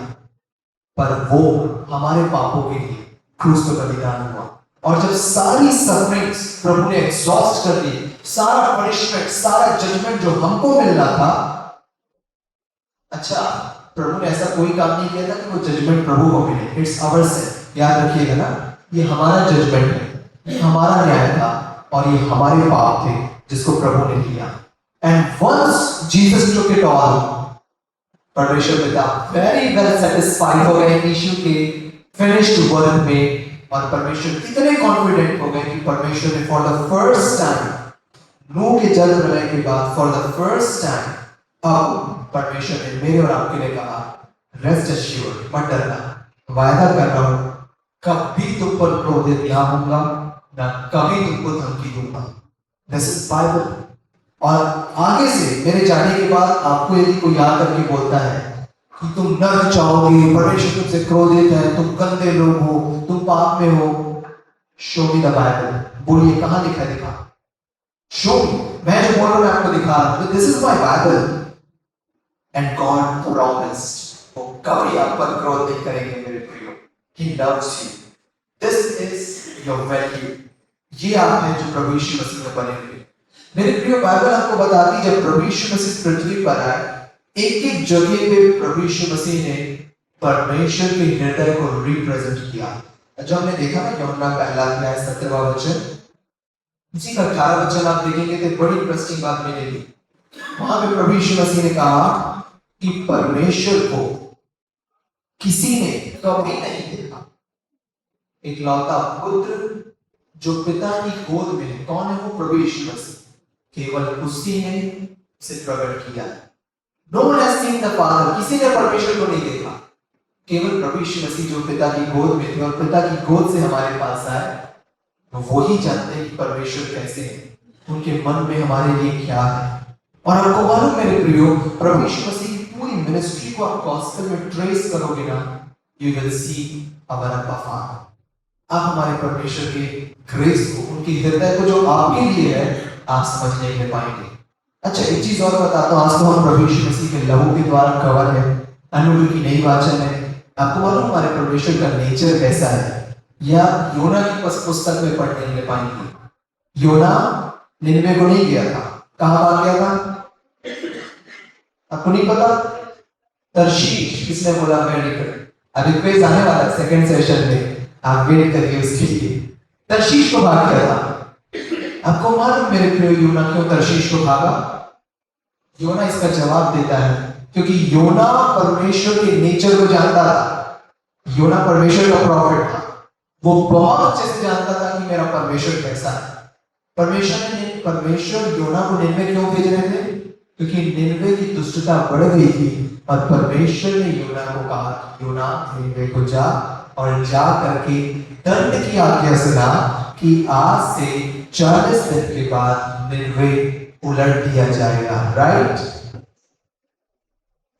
पर वो हमारे पापों के लिए क्रूस पर बलिदान हुआ। और जब सारी सफरिंग्स प्रभु ने एग्जॉस्ट कर दी, सारा पनिशमेंट, सारा जजमेंट जो हमको मिलना था, अच्छा प्रभु ने ऐसा कोई काम नहीं किया था कि वो जजमेंट प्रभु को मिले। इट्स आवर सिन, याद रखिएगा ना, ये हमारा जजमेंट है, ये हमारा न्याय था और ये हमारे पाप थे जिसको प्रभु ने लिया। And once Jesus took it all, परमेश्वर पिता वेरी वेल सेटिस्फाइड हो गए यीशु के फिनिश्ड वर्क में। और परमेश्वर इतने कॉन्फिडेंट हो गए कि परमेश्वर ने फॉर द फर्स्ट टाइम नूह के जल प्रलय के बाद फॉर द फर्स्ट टाइम अब परमेश्वर ने मेरे और आपके लिए कहा रेस्ट एश्योर्ड, मत डरना, वायदा कर रहा हूं, कभी तुम पर क्रोधित ना होऊंगा, ना कभी तुमको धमकी दूंगा। This is Bible. और आगे से मेरे जाने के बाद आपको यदि कोई याद करके बोलता है कि तुम नर्क चाहोगे, परमेश्वर तुमसे क्रोधित है, तुम गंदे लोग हो, तुम पाप में हो, शो मी द बाइबल। बोलिए कहां लिखा है, दिखा। शो मी। मैं जो बोल रहा हूं मैं आपको दिखा रहा हूं। This is my Bible. And God promised, वो कभी आप पर क्रोध नहीं करेंगे मेरे प्रियो। He loves you. This is your value. ये आप हैं जो प्रभु यीशु मसीह में बने हुए। मेरे प्रियो, बाइबल आपको बताती है जब प्रभु यीशु मसीह पृथ्वी पर आए, एक एक जगह पे प्रभु यीशु मसीह ने परमेश्वर के हृदय को रिप्रेजेंट किया। जो हमने देखा ना यूहन्ना पहला अध्याय 17वां वचन, इसी का 18 वचन आप देखेंगे तो बड़ी इंटरेस्टिंग बात मिलेगी। वहां पे प्रभु यीशु मसीह ने कहा कि परमेश्वर को किसी ने कभी नहीं देखा, इकलौता पुत्र जो पिता की गोद में है। कौन है वो? प्रभु यीशु मसीह। केवल उसी ने उसे प्रकट किया। No one has seen the Father। किसी ने परमेश्वर को नहीं देखा, केवल प्रभु यीशु मसीह जो पिता की गोद में थे और पिता की गोद से हमारे पास आए, वो ही जानते हैं कि परमेश्वर कैसे है, उनके मन में हमारे लिए क्या है। और आपको मालूम मेरे प्रियो, प्रभु यीशु मसीह की पूरी मिनिस्ट्री को आप गॉस्पेल में ट्रेस करोगे ना, यू विल सी अवर अब्बा फादर। आप हमारे परमेश्वर के ग्रेस को, उनके हृदय को जो आपके लिए है, आप समझ नहीं ले पाएंगे। अच्छा, एक चीज और बताता हूँ। आज तो हम प्रभु यीशु मसीह के लहू के द्वारा कवर है, अनुग्रह की नई वाचन है। आपको मालूम हमारे परमेश्वर का नेचर कैसा है, या योना की पुस्तक में पढ़ नहीं ले पाएंगे। योना निनवे को नहीं गया था, कहां भाग गया था? आपको नहीं पता? तर्शीश। किसने बोला? मेडिकल। अभी क्विज आने वाला है सेकंड सेशन में, आप वेट करिए उसके लिए। तर्शीश को भाग गया था। आपको मालूम मेरे प्रिय योना क्यों तर्शीश को भागा? योना इसका जवाब देता है क्योंकि योना परमेश्वर के नेचर को जानता था। योना परमेश्वर का प्रॉफिट था, वो बहुत अच्छे से जानता था कि मेरा परमेश्वर कैसा है। परमेश्वर योना को निनवे क्यों भेज रहे थे? क्योंकि निनवे की दुष्टता बढ़ गई थी और परमेश्वर ने योना को कहा कि योना निनवे को जा, और जा करके दंड की आज्ञा सुना कि आज से 40 दिन के बाद निनवे उलट दिया जाएगा। राइट?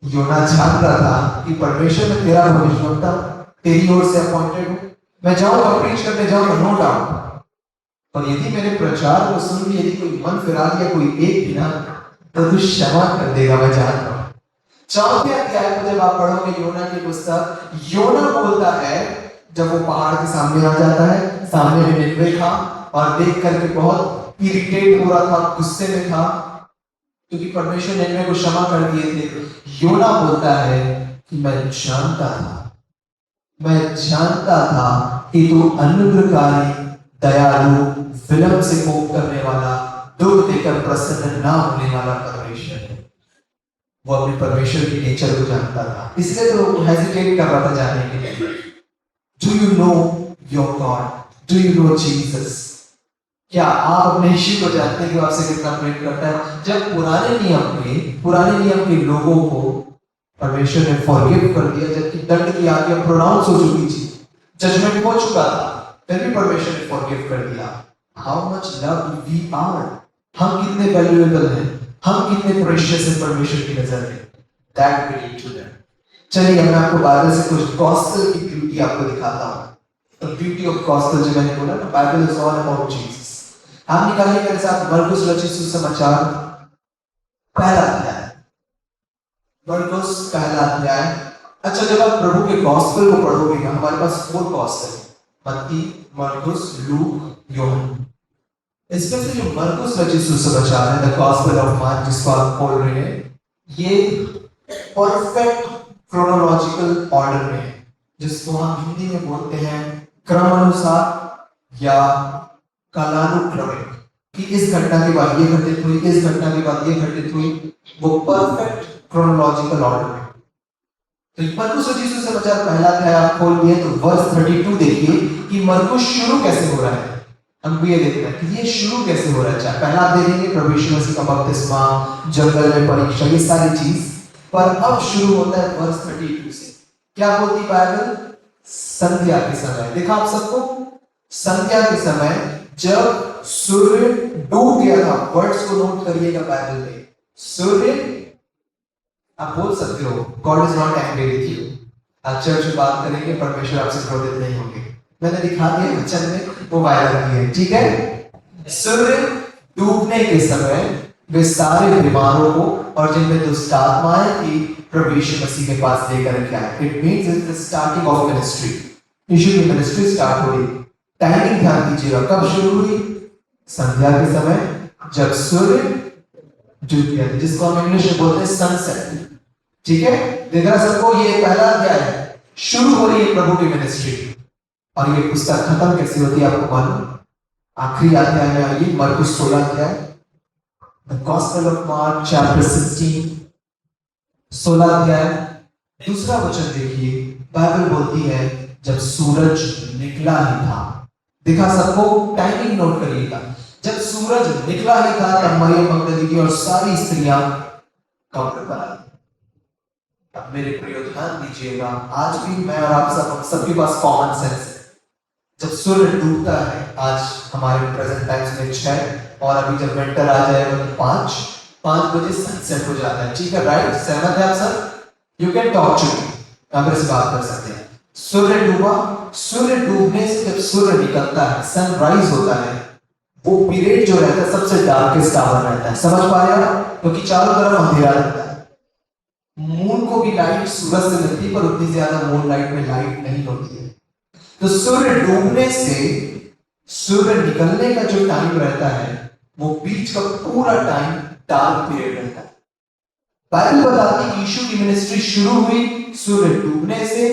योना जानता था कि परमेश्वर में तेरा भविष्यवक्ता तेरी ओर से अपॉइंटेड हूं, मैं जाऊंगा, प्रीच करने जाऊंगा, नो डाउट। और यदि मेरे प्रचार को सुन के यदि कोई मन फिरा दिया कोई एक भी ना, तो तू क्षमा कर देगा, मैं जान रहा हूं। 4वें अध्याय में जब आप पढ़ोगे योना की पुस्तक, योना बोलता है जब वो पहाड़ के सामने आ जाता है, सामने में निनवे था और देख करके बहुत इरिटेट हो रहा था, गुस्से में था क्योंकि परमेश्वर ने निनवे को क्षमा कर दिए थे। योना बोलता है कि मैं जानता था कि तू अनुग्रहकारी, दयालु, विलंब से कोप करने वाला, दुख देकर प्रसन्न ना होने वाला परमेश्वर है। वो अपने परमेश्वर के नेचर को जानता था, इसलिए तो वो हेजिटेट कर रहा था जाने के लिए। Do you know your God? Do you know Jesus? क्या आप अपने यीशु को जानते हैं कि आपसे कितना प्रेम करता है? जब पुराने नियम के लोगों को परमेश्वर ने फॉरगिव कर दिया, जबकि दंड की आज्ञा प्रोनाउंस हो चुकी थी, जजमेंट हो चुका था, फिर भी परमेश्वर ने फॉरगिव कर दिया। How much love we are! हम कितने वैल्यूएबल हैं, हम कितने प्रेशियस हैं परमेश्वर की नजर में। That we need to learn. चलिए मैं आपको बाइबल से कुछ गॉस्पेल की ब्यूटी आपको दिखाता हूँ। द ब्यूटी ऑफ गॉस्पेल जो मैंने बोला ना, Bible is all about Jesus. आप निकालिए मेरे साथ मरकुस रचित सुसमाचार पहला अध्याय। मरकुस पहला अध्याय। अच्छा, जब आप प्रभु के गॉस्पेल को पढ़ोगे ना, हमारे पास 4 गॉस्पेल, मत्ती, मरकुस, लूक, यूहन्ना। इसमें से जो मरकुस रचित सुसमाचार है, द गॉस्पेल ऑफ मार्क जिसको आप पढ़ रहे हैं, ये परफेक्ट क्रोनोलॉजिकल ऑर्डर में है, जिसको हम हिंदी में बोलते हैं क्रमानुसार या कालानुक्रमिक, कि इस घटना के बाद ये घटित हुई, इस घटना के बाद ये घटित हुई, वो परफेक्ट क्रोनोलॉजिकल ऑर्डर में। तो मरकुस रचित सुसमाचार पहला अध्याय आप खोलिए तो वर्स 32 देखिए कि मरकुस शुरू कैसे हो रहा है। हम ये देखते हैं कि ये शुरू कैसे हो रहा है। पहला आप देखेंगे प्रभु यीशु मसीह का बपतिस्मा, जंगल में परीक्षा, ये सारी चीज, पर अब शुरू होता है वर्स 32 से। क्या बोलती बाइबल? संध्या के समय, देखा आप सबको, संध्या के समय जब सूर्य डूब गया था, वर्ड्स को नोट करिएगा बाइबल में, सूर्य, आप बोल सकते हो God is not angry with you, आज चर्च में बात करेंगे, परमेश्वर आपसे क्रोधित नहीं होंगे, मैंने दिखा दिया वचन में, वो वायरल किया, ठीक है। सूर्य डूबने के समय वे सारे बीमारों को और जिनमें दुष्ट आत्माएं थी प्रभु यीशु मसीह के पास लेकर के आए। It means it's the starting of ministry, Yeshu की मिनिस्ट्री स्टार्ट हो रही। टाइमिंग ध्यान दीजिएगा, कब शुरू हुई? संध्या के समय, जब सूर्य डूब गया, जिसको हम इंग्लिश में बोलते हैं सनसेट, ठीक है। देखा सबको, ये पहला अध्याय है, शुरू हो रही है प्रभु की मिनिस्ट्री। और ये पुस्तक खत्म कैसे होती है आपको मालूम? आखिरी अध्याय में आइए, मरकुस 16 अध्याय, the gospel of mark chapter 16, 16 अध्याय, दूसरा वचन देखिए, बाइबल बोलती है जब सूरज निकला ही था। देखा सबको, टाइमिंग नोट करिएगा, जब सूरज निकला ही था तब मरियम मगदलीनी और सारी स्त्रियां कब्र पर आई। अब मेरे प्रिय ध्यान दीजिएगा, आज भी मैं और आप सबके पास कॉमन सेंस है। जब सूर्य डूबता है, आज हमारे प्रेजेंट टाइम्स में 6, और अभी जब विंटर आ जाएगा तो 5 बजे सनसेट हो जाता है, ठीक है, राइट? सहमत है आप सब? You can talk to me, आप मेरे से बात कर सकते हैं। सूर्य डूबा, सूर्य डूबने से जब सूर्य निकलता है, सनराइज होता है, वो पीरियड जो रहता है सबसे डार्केस्ट आवर रहता है, समझ पा रहे हो? क्योंकि चारों तरफ अंधेरा रहता है। मून को भी लाइट सूरज से मिलती है, पर उतनी ज्यादा मून लाइट में लाइट नहीं होती है। तो सूर्य डूबने से सूर्य निकलने का जो टाइम रहता है, वो बीच का पूरा टाइम डार्क पीरियड रहता है। बाइबल बताती है यीशु की मिनिस्ट्री शुरू हुई सूर्य डूबने से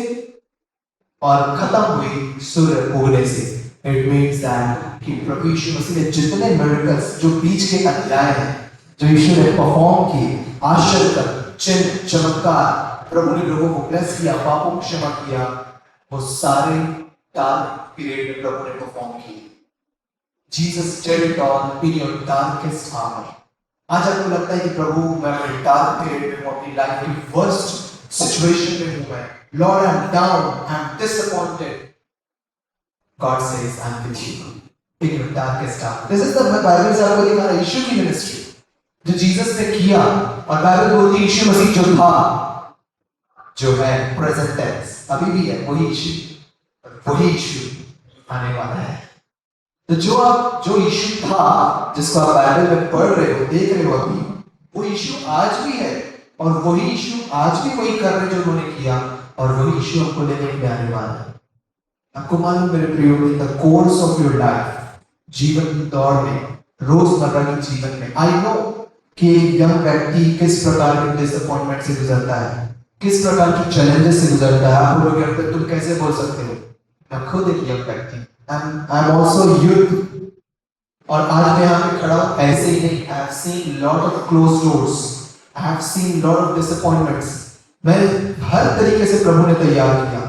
और खत्म हुई सूर्य उगने से। इट मीन्स दैट कि प्रभु यीशु मसीह ने जितने मिरेकल्स जो बीच के अध्याय हैं, जो यीशु ने परफॉर्म किए, आश्चर्य, चिन्ह, चमत्कार, प्रभु ने लोगों को ब्लेस किया, पापों को क्षमा किया, वो सारे डार्क पीरियड में प्रभु ने परफॉर्म किए। Jesus did it all in your darkest hour. आज आपको लगता है कि प्रभु मैं अपने डार्क पीरियड में हूं, अपनी लाइफ की वर्स्ट सिचुएशन में हूं, मैं Lord I am down, I am disappointed, God says I am with you in your darkest hour. This is the Bible से आपको दिखा रहा है यीशु की मिनिस्ट्री जो जीसस ने किया। और बाइबल बोलती है यीशु मसीह जो था, जो है प्रेजेंट टेंस, अभी भी है, वही यीशु आने वाला है। तो जो यीशु था, जिसको आप बाइबल में पढ़ रहे हो, देख रहे हो अभी, वो यीशु आज भी है, और वही यीशु आज भी वही कर रहे जो उन्होंने किया, और वही यीशु आपको लेने के आने वाला है। आपको मालूम मेरे प्रियो, in the course of your life, जीवन की दौड़ में, रोजमर्रा के जीवन में, आई नो कि यंग व्यक्ति किस प्रकार के डिसअपॉइंटमेंट से गुजरता है, किस प्रकार की चैलेंजेस से गुजरता है। आप लोग कहते हैं तुम कैसे बोल सकते हो? मैं खुद एक यंग व्यक्ति, आई एम आल्सो यूथ, और आज मैं यहाँ पे खड़ा हूँ ऐसे ही नहीं। I have seen lot of close doors, I have seen lot of disappointments. मैं हर तरीके से प्रभु ने तैयार किया,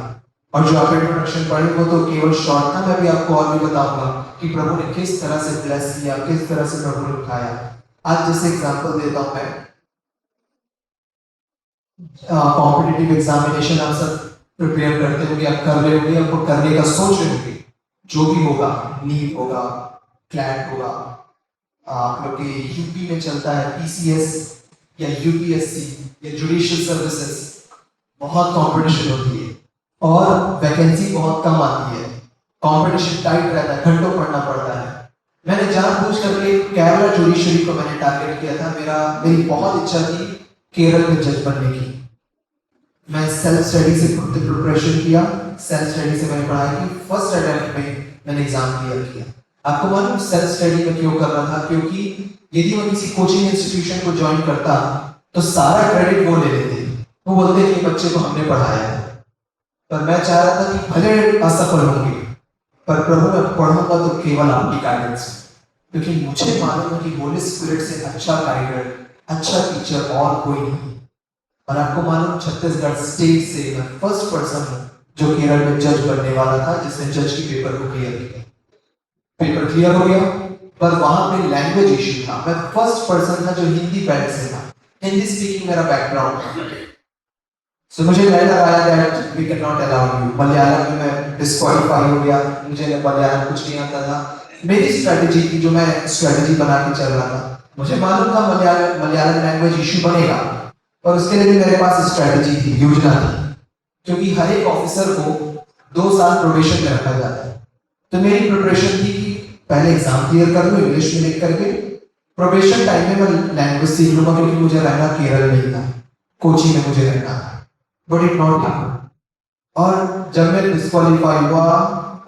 और जो आप इंट्रोडक्शन पढ़े वो तो केवल शॉर्ट था, मैं भी आपको और भी बताऊंगा कि प्रभु ने किस तरह से ब्लेस किया, किस तरह से प्रभु ने उठाया। आज जैसे एग्जांपल देता हूं मैं, कॉम्पिटिटिव एग्जामिनेशन आप सब प्रिपेयर करते होंगे, आप कर रहे होंगे, आपको करने का सोच रहे होंगे, जो भी होगा, नीट होगा, क्लैट होगा, आप लोग के यूपी में चलता है पीसीएस या यूपीएससी या जुडिशियल सर्विसेज, बहुत कंपटीशन होती है और वैकेंसी बहुत कम आती है, कंपटीशन टाइट रहता है, घंटों पढ़ना पड़ता है। मैंने जानबूझ करके केरला जुडिशरी को मैंने टारगेट किया था। मेरी बहुत इच्छा थी केरल में जज बनने की। मैं सेल्फ स्टडी से प्रिपरेशन किया, सेल्फ स्टडी से मैंने पढ़ाई की, फर्स्ट अटेम्प्ट में मैंने एग्जाम क्लियर किया। आपको मालूम सेल्फ स्टडी में क्यों कर रहा था? क्योंकि यदि मैं किसी कोचिंग इंस्टीट्यूशन को ज्वाइन करता तो सारा क्रेडिट वो ले लेते, वो बोलते कि बच्चे को हमने पढ़ाया है। पर मैं चाह रहा था कि भले असफल होंगे, पर प्रभु मैं पढ़ूंगा तो केवल आपकी गाइडेंस, क्योंकि मुझे मालूम है कि होली स्पिरिट से अच्छा गाइडर, अच्छा टीचर और कोई नहीं। और आपको मालूम छत्तीसगढ़ स्टेट से मैं फर्स्ट पर्सन हूँ जो केरल में जज बनने वाला था, जिसने जज की पेपर को क्लियर किया। पेपर क्लियर हो गया, पर वहां पे लैंग्वेज इश्यू था। मैं फर्स्ट पर्सन था जो हिंदी बेल्ट से था, हिंदी स्पीकिंग मेरा बैकग्राउंड था। सो मुझे लेटर आया that we can not allow you. Malayalam में मैं डिस्क्वालीफाई हो गया, मुझे मलयालम कुछ नहीं आता था। मेरी स्ट्रेटजी थी, जो मैं स्ट्रेटजी बना के चल रहा था, मुझे मालूम था मलयालम लैंग्वेज इशू बनेगा, और उसके लिए भी मेरे पास स्ट्रेटजी थी, योजना थी। क्योंकि हर एक ऑफिसर को 2 साल प्रोबेशन में रखा जाता है, तो मेरी प्रिपरेशन थी कि पहले एग्जाम क्लियर कर लूं इंग्लिश में लिख करके, प्रोबेशन टाइम में मैं लैंग्वेज सीख लूंगा, क्योंकि मुझे रहना केरल में ही था, कोची में मुझे रहना था। But it not happen. और जब मैं डिस्क्वालीफाई हुआ,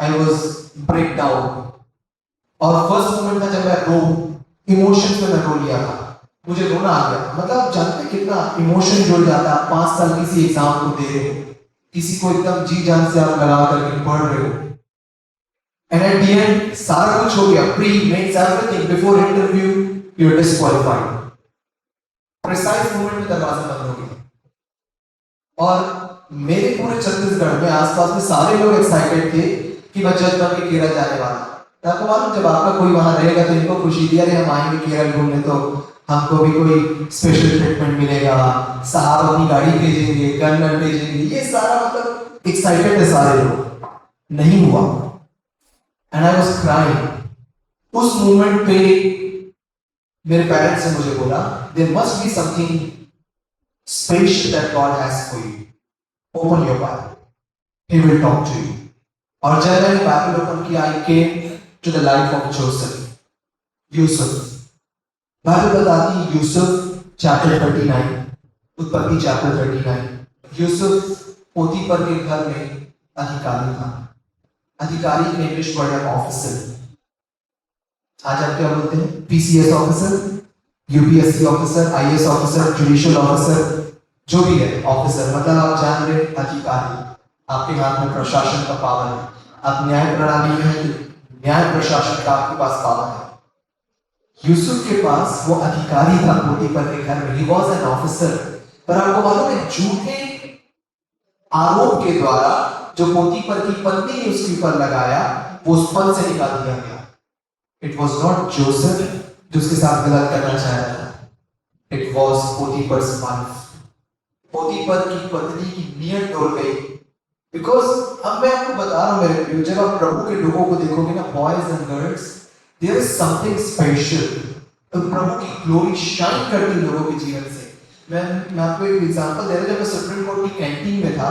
आई वाज ब्रेक डाउन, और फर्स्ट मोमेंट था जब मैं रो, इमोशंस में मैं रो लिया था, मुझे रोना आ गया। मतलब जानते कितना इमोशन जुड़ जाता है, 5 साल किसी एग्जाम को दे रहे हो, किसी को एकदम जी जान से आप लगा करके पढ़ रहे हो, एंड एट द एंड सारा कुछ हो गया, pre mains everything, before interview you are disqualified. Precise moment में दरवाजा बंद हो गया, और मेरे पूरे छत्तीसगढ़ में आसपास में सारे लोग एक्साइटेड थे कि मैं जज बन के केरल जाने वाला। आपको मालूम, जब आपका कोई वहां रहेगा तो इनको खुशी थी, अरे हम आएंगे केरल घूमने तो हमको भी कोई स्पेशल ट्रीटमेंट मिलेगा, साहब अपनी गाड़ी भेजेंगे, गन भेजेंगे, ये सारा मतलब एक्साइटेड थे सारे लोग। नहीं हुआ, एंड आई वाज क्राइंग। उस मोमेंट पे मेरे पेरेंट्स ने मुझे बोला, there must be something special that God has for you, open your Bible, he will talk to you. और जब मैंने बाइबल ओपन किया, I came to the life of Joseph, Yusuf. Bible बताती है यूसुफ चैप्टर 39, उत्पत्ति चैप्टर 39, यूसुफ पोतीफर के घर में अधिकारी था। अधिकारी में इंग्लिश वर्ड है ऑफिसर। आज आप क्या बोलते हैं? PCS officer, UPSC officer, IAS officer, judicial officer, जो भी है ऑफिसर, मतलब आप जान रहे अधिकारी। आपके हाथ में प्रशासन का पावर है, आप न्याय प्रणाली में है, न्याय प्रशासन का आपके पास पावर है। यूसुफ के पास वो अधिकारी था पोतीफर के घर में, ही वाज एन ऑफिसर। पर आपको मालूम है, झूठे आरोप के द्वारा जो पोतीफर की पत्नी ने उसके ऊपर लगाया, वो उस पद से निकाल दिया गया। इट वॉज नॉट जोसेफ जो उसके साथ गलत करना चाह रहा था, इट वॉज पोतीफर्स वाइफ। पोतीफर की पत्नी की नीयत डोल गई। बिकॉज अब मैं आपको बता रहा हूं मेरे प्रियो, जब आप प्रभु के लोगों को देखोगे ना, boys and girls, there is something special. तो प्रभु की ग्लोरी शाइन करती लोगों के जीवन से। मैं आपको एक एग्जांपल दे रहा हूं। जब मैं सुप्रीम कोर्ट की कैंटीन में था,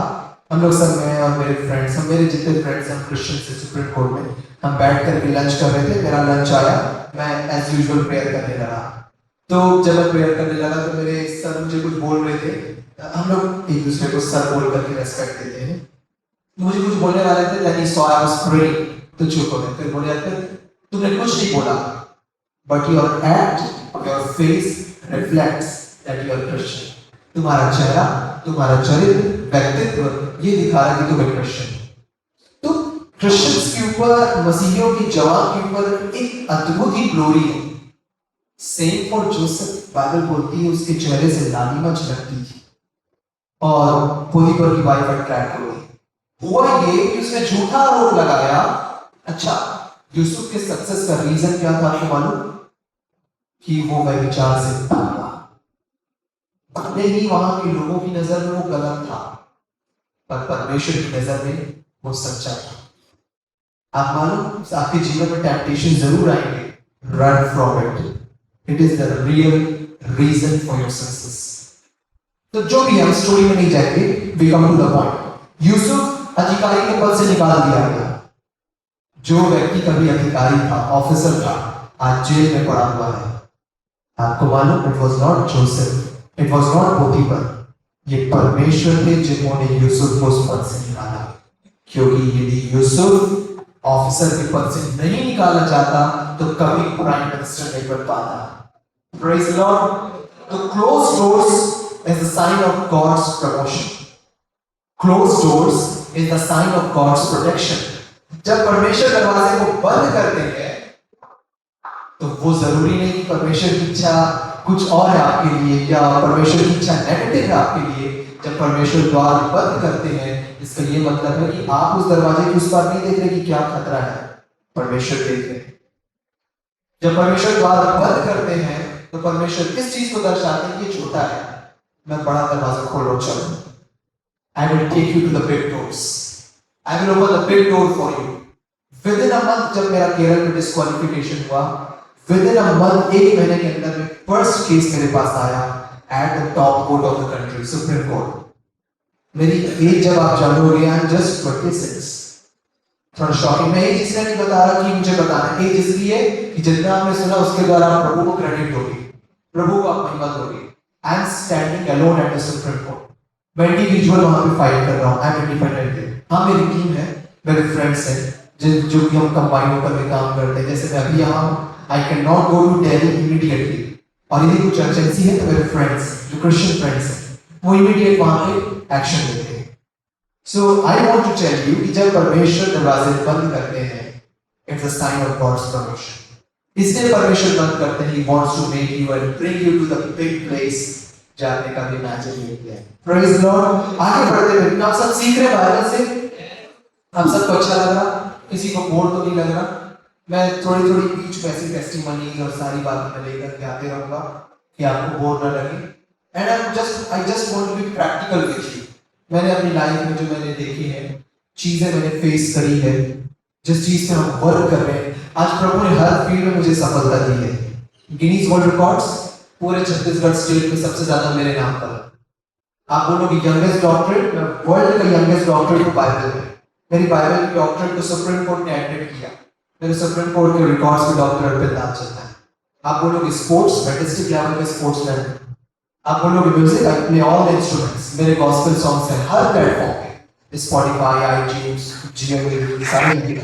हम लोग सब, मैं और मेरे फ्रेंड्स, हम मेरे जितने फ्रेंड्स हम क्रिश्चियन से सुप्रीम कोर्ट में हम बैठ करके लंच कर रहे थे। मेरा लंच आया, मैं एज यूजुअल प्रेयर करने लगा। तो जब मैं प्रेयर करने लगा तो मेरे सर मुझे कुछ बोल रहे थे। हम लोग एक दूसरे को सर बोल करके रेस्पेक्ट देते हैं। मुझे कुछ बोलने वाले थे, then he saw I was praying, तो चुप हो गए। फिर बोले, फिर तुमने कुछ नहीं बोला, but your act, your face reflects that you are Christian. तुम्हारा चेहरा, तुम्हारा चरित्र, व्यक्तित्व ये दिखा रहा है कि तुम एक क्रिश्चियन। तो क्रिश्चियंस के ऊपर, मसीहियों की जवान के ऊपर एक अद्भुत ही ग्लोरी है। Same for Joseph. बाइबल बोलती है उसके चेहरे से लालिमा झलकती थी, और पोतीफर की वाइफ अट्रैक्ट हो गई। हुआ ये कि उसने झूठा आरोप लगाया। अच्छा, यूसुफ के सक्सेस का रीजन क्या था आपको मालूम? कि वो व्यभिचार से भागा। भले ही वहां के लोगों की नजर में वो गलत था, पर परमेश्वर की नजर में वो सच्चा था। आप मालूम, आपके जीवन में टेम्पटेशन जरूर आएंगे, run from it. It is the real reason for your success. तो जो भी हम स्टोरी में नहीं जाएंगे, we come to the point. Yusuf अधिकारी के पद से निकाल दिया गया। जो व्यक्ति कभी अधिकारी था, ऑफिसर था, आज जेल में पड़ा हुआ है। आपको मालूम, it was not Joseph, it was not Potiphar, ये परमेश्वर थे जिन्होंने यूसुफ को उस पद से निकाला। क्योंकि यदि यूसुफ ऑफिसर के पद से नहीं निकाला जाता तो कभी प्राइम मिनिस्टर नहीं बन पाता। Praise the Lord. तो close doors is the sign of God's promotion. Closed doors is the sign of God's protection. जब परमेश्वर दरवाजे को बंद करते हैं, तो वो जरूरी नहीं कि परमेश्वर की इच्छा कुछ और है आपके लिए, या परमेश्वर की इच्छा नेगेटिव है आपके लिए। जब परमेश्वर द्वार बंद करते हैं, इसका ये मतलब है कि आप उस दरवाजे के उस पार नहीं देख रहे कि क्या खतरा है, परमेश्वर देख रहे हैं। जब परमेश्वर द्वार बंद करते हैं, तो परमेश्वर इस चीज को दर्शाते हैं कि छोटा है, मैं बड़ा दरवाजा खोलो चलो। I will take you to the big doors. I will open the big door for you. Within a month, जब मेरा केरल में डिस्क्वालिफिकेशन हुआ, within a month, एक महीने के अंदर में फर्स्ट केस मेरे पास आया at the top court of the country, Supreme Court. मेरी एज जब आप जानोगे, I'm just 26. थोड़ा शॉकिंग। मैं एज इसलिए नहीं बता रहा कि मुझे बताना, एज इसलिए कि जितना आपने सुना उसके द्वारा आप प्रभु को क्रेडिट दोगे, प्रभु को आप महिमा दोगे। I am standing alone at the supreme court. मैं इंडिविजुअल वहां पे फाइट कर रहा हूँ। I am independent. हाँ, मेरी टीम है, मेरे फ्रेंड्स हैं जो कि हम कंबाइन होकर में काम करते हैं। जैसे मैं अभी यहाँ हूँ, I can not go to Delhi immediately, और यदि कुछ अर्जेंसी है तो मेरे फ्रेंड्स जो क्रिश्चियन फ्रेंड्स हैं वो इमीडिएट वहां पे एक्शन लेते हैं। So I want to tell you कि जब परमेश्वर दरवाजे बंद करते हैं, it's a sign of God's permission. इसलिए परमेश्वर बंद करते हैं, he wants to make you and bring you to the big place जाने का भी इमेजिन किया है। Praise Lord. आगे बढ़ते हुए आप सब सीख रहे बाइबल से, आप सबको अच्छा लग रहा, किसी को बोर तो नहीं लग रहा। मैं थोड़ी थोड़ी बीच में ऐसी टेस्टिमनीज और सारी बातें मैं लेकर के आते रहूंगा कि आपको बोर न लगे। And I just want to be practical with you. मैंने अपनी लाइफ में जो मैंने देखी है, चीजें मैंने फेस करी है, जिस चीज पे हम वर्क कर रहे हैं, आज प्रभु ने हर फील्ड में मुझे सफलता दी है। गिनीज वर्ल्ड रिकॉर्ड्स पूरे छत्तीसगढ़ स्टेट में सबसे ज्यादा मेरे नाम पर। आप बोलोगे यंगेस्ट डॉक्टरेट, वर्ल्ड का यंगेस्ट डॉक्टरेट तो बाइबल है। मेरी बाइबल की डॉक्टरेट को सुप्रीम कोर्ट ने एडमिट किया। मेरे सुप्रीम कोर्ट के रिकॉर्ड्स में डॉक्टर अर्पित नाम चलता है। आप बोलोगे स्पोर्ट्स, मैं डिस्ट्रिक्ट लेवल पे स्पोर्ट्समैन। आप बोलोगे music, I play all the instruments. मेरे गॉस्पेल सॉन्ग्स हैं हर प्लेटफॉर्म पे, स्पॉटिफाई, आईट्यून्स, जियो, सारी।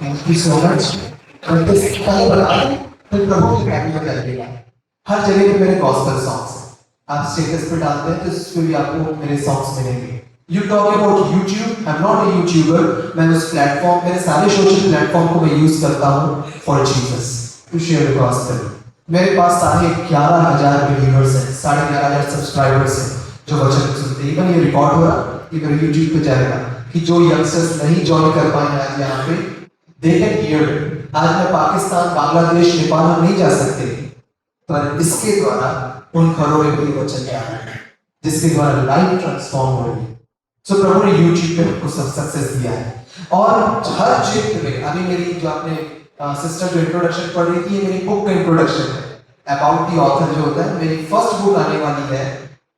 Thank you so much. फिर प्रभु की महिमा करिएगा। हर जगह पे मेरे गॉस्पेल सॉन्ग्स हैं। आप स्टेटस पे डालते हैं तो इस पे भी आपको मेरे सॉन्ग्स मिलेंगे। You talk about YouTube, I'm not a YouTuber। मैं उस प्लेटफॉर्म, मेरे सारे सोशल प्लेटफॉर्म को मैं यूज करता हूँ for Jesus, to share the gospel। मेरे पास 11,500 बिलीवर्स हैं, 11,500 सब्सक्राइबर्स हैं जो वचन सुनते हैं। इवन ये रिकॉर्ड हो रहा, ये मेरे YouTube पे जाएगा कि जो यंगस्टर्स नहीं ज्वाइन कर पाए आज यहाँ पे, they can hear it। आज मैं पाकिस्तान, बांग्लादेश, नेपाल हम नहीं जा सकते, पर इसके द्वारा उन घरों में भी वचन जा रहा है, जिसके द्वारा लाइफ ट्रांसफॉर्म हो रही है। सो प्रभु ने यूट्यूब पे हमको सब सक्सेस दिया है। और हर क्षेत्र में, अभी मेरी जो आपने सिस्टर जो इंट्रोडक्शन पढ़ रही थी, ये मेरी बुक का इंट्रोडक्शन है। अबाउट द ऑथर जो होता है, मेरी फर्स्ट बुक आने वाली है,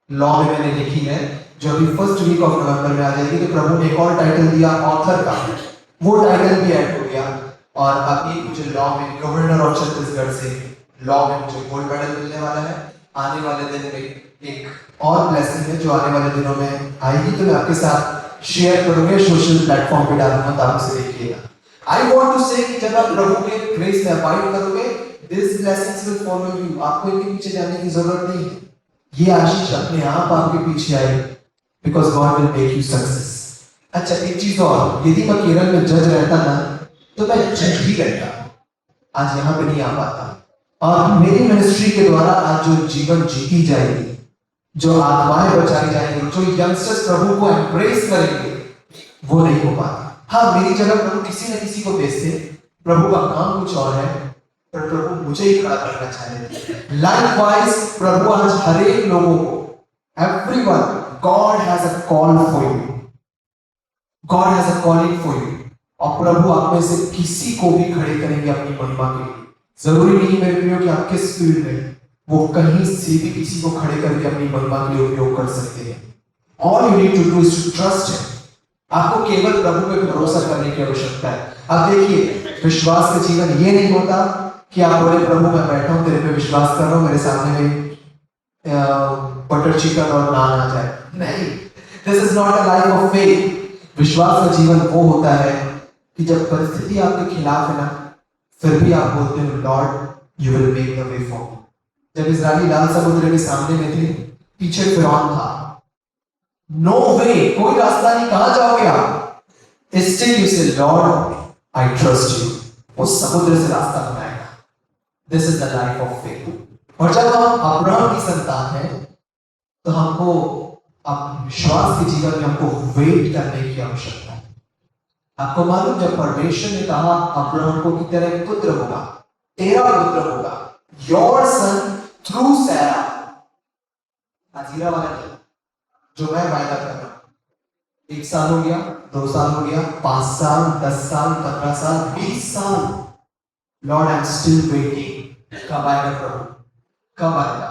लॉ में मैंने लिखी है, जो अभी फर्स्ट वीक ऑफ नवंबर में आ जाएगी। तो प्रभु ने एक और टाइटल दिया ऑथर का, वो टाइटल भी ऐड हो गया। और अभी मुझे लॉ में गवर्नर ऑफ छत्तीसगढ़ से लॉ में मुझे गोल्ड मेडल मिलने वाला है। आने वाले दिन में एक और ब्लेसिंग है जो आने वाले दिनों में आएगी, तो मैं आपके साथ शेयर करूंगा, सोशल प्लेटफॉर्म पे डालूंगा, तो आप उसे देखिएगा। आई वांट टू से कि जब आप प्रभु के ग्रेस में अबाइड करोगे, this blessings will follow you. आपको इनके पीछे जाने की जरूरत नहीं है, ये आशीष अपने आप आपके पीछे आएगी, because God will make you success. अच्छा, एक चीज और, यदि मैं केरल में जज रहता ना, तो मैं जज ही रहता, आज यहाँ पे नहीं आ पाता। और मेरी मिनिस्ट्री के द्वारा आज जो जीवन जीती जाएगी, जो आत्माएं बचाई जाएंगी, जो यंगस्टर्स प्रभु को एम्ब्रेस करेंगे, वो नहीं हो पाता। हाँ, मेरी जगह प्रभु किसी न किसी को भेजते, प्रभु का काम कुछ और है, पर प्रभु मुझे ही खड़ा करना चाहते। लाइकवाइज प्रभु आज हर एक लोगों को, everyone, God has a call for you, God has a calling for you. और प्रभु आप में से किसी को भी खड़े करेंगे अपनी महिमा के लिए। जरूरी नहीं मेरे प्रियो कि आप किस फील्ड में, वो कहीं से भी किसी को खड़े करके अपनी महिमा के लिए उपयोग कर सकते हैं। All you need to do is to trust him. आपको केवल प्रभु पे भरोसा करने की आवश्यकता है। अब देखिए, विश्वास का जीवन ये नहीं होता कि आप बोले प्रभु मैं बैठा हूं, तेरे पे विश्वास कर रहा हूं, मेरे सामने में बटर चिकन और नान आ जाए। नहीं, this is not a life of faith. विश्वास का जीवन वो होता है कि जब परिस्थिति आपके खिलाफ है ना, फिर भी आप बोलते हो Lord you will make the way for मी। जब इस्राएली लाल समुद्र के सामने में थे, पीछे फिरौन था, नो वे, कोई रास्ता नहीं, कहां जाओगे आप? स्टिल यू से लॉर्ड आई ट्रस्ट यू, वो समुद्र से रास्ता बनाएगा। This is the life of faith. और जब हम अब्राहम की संतान हैं, तो हमको अब विश्वास के जीवन में हमको वेट करने की आवश्यकता है। आपको मालूम, जब परमेश्वर ने कहा अब्राहम को कि तेरा एक पुत्र होगा, तेरा पुत्र होगा, योर सन थ्रू सैरा, हाजिरा वाला नहीं, जो मैं वायदा कर रहा हूं। 1 साल हो गया, 2 साल हो गया, 5 साल, 10 साल, 15 साल, 20 साल, Lord I am still waiting. कब आएगा प्रभु, कब आएगा?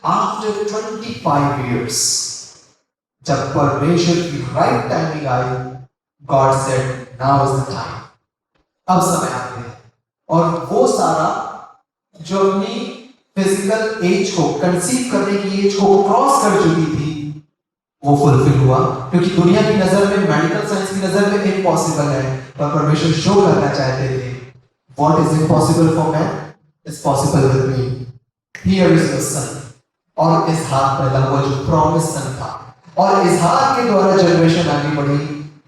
आफ्टर 25 years, जब परमेश्वर की right timing I, God said now is the time, अब समय आ गया। और वो सारा जो अपनी फिजिकल एज को, कंसीव करने की एज को क्रॉस कर चुकी थी, वो फुलफिल हुआ। क्योंकि दुनिया की नजर में, मेडिकल साइंस की नजर में इम्पॉसिबल है, पर परमेश्वर शो करना चाहते थे what is impossible for man is possible with me. Here is the son. और इसहाक पैदा हुआ जो प्रॉमिस सन था, और इसहाक के द्वारा जनरेशन आगे बढ़ी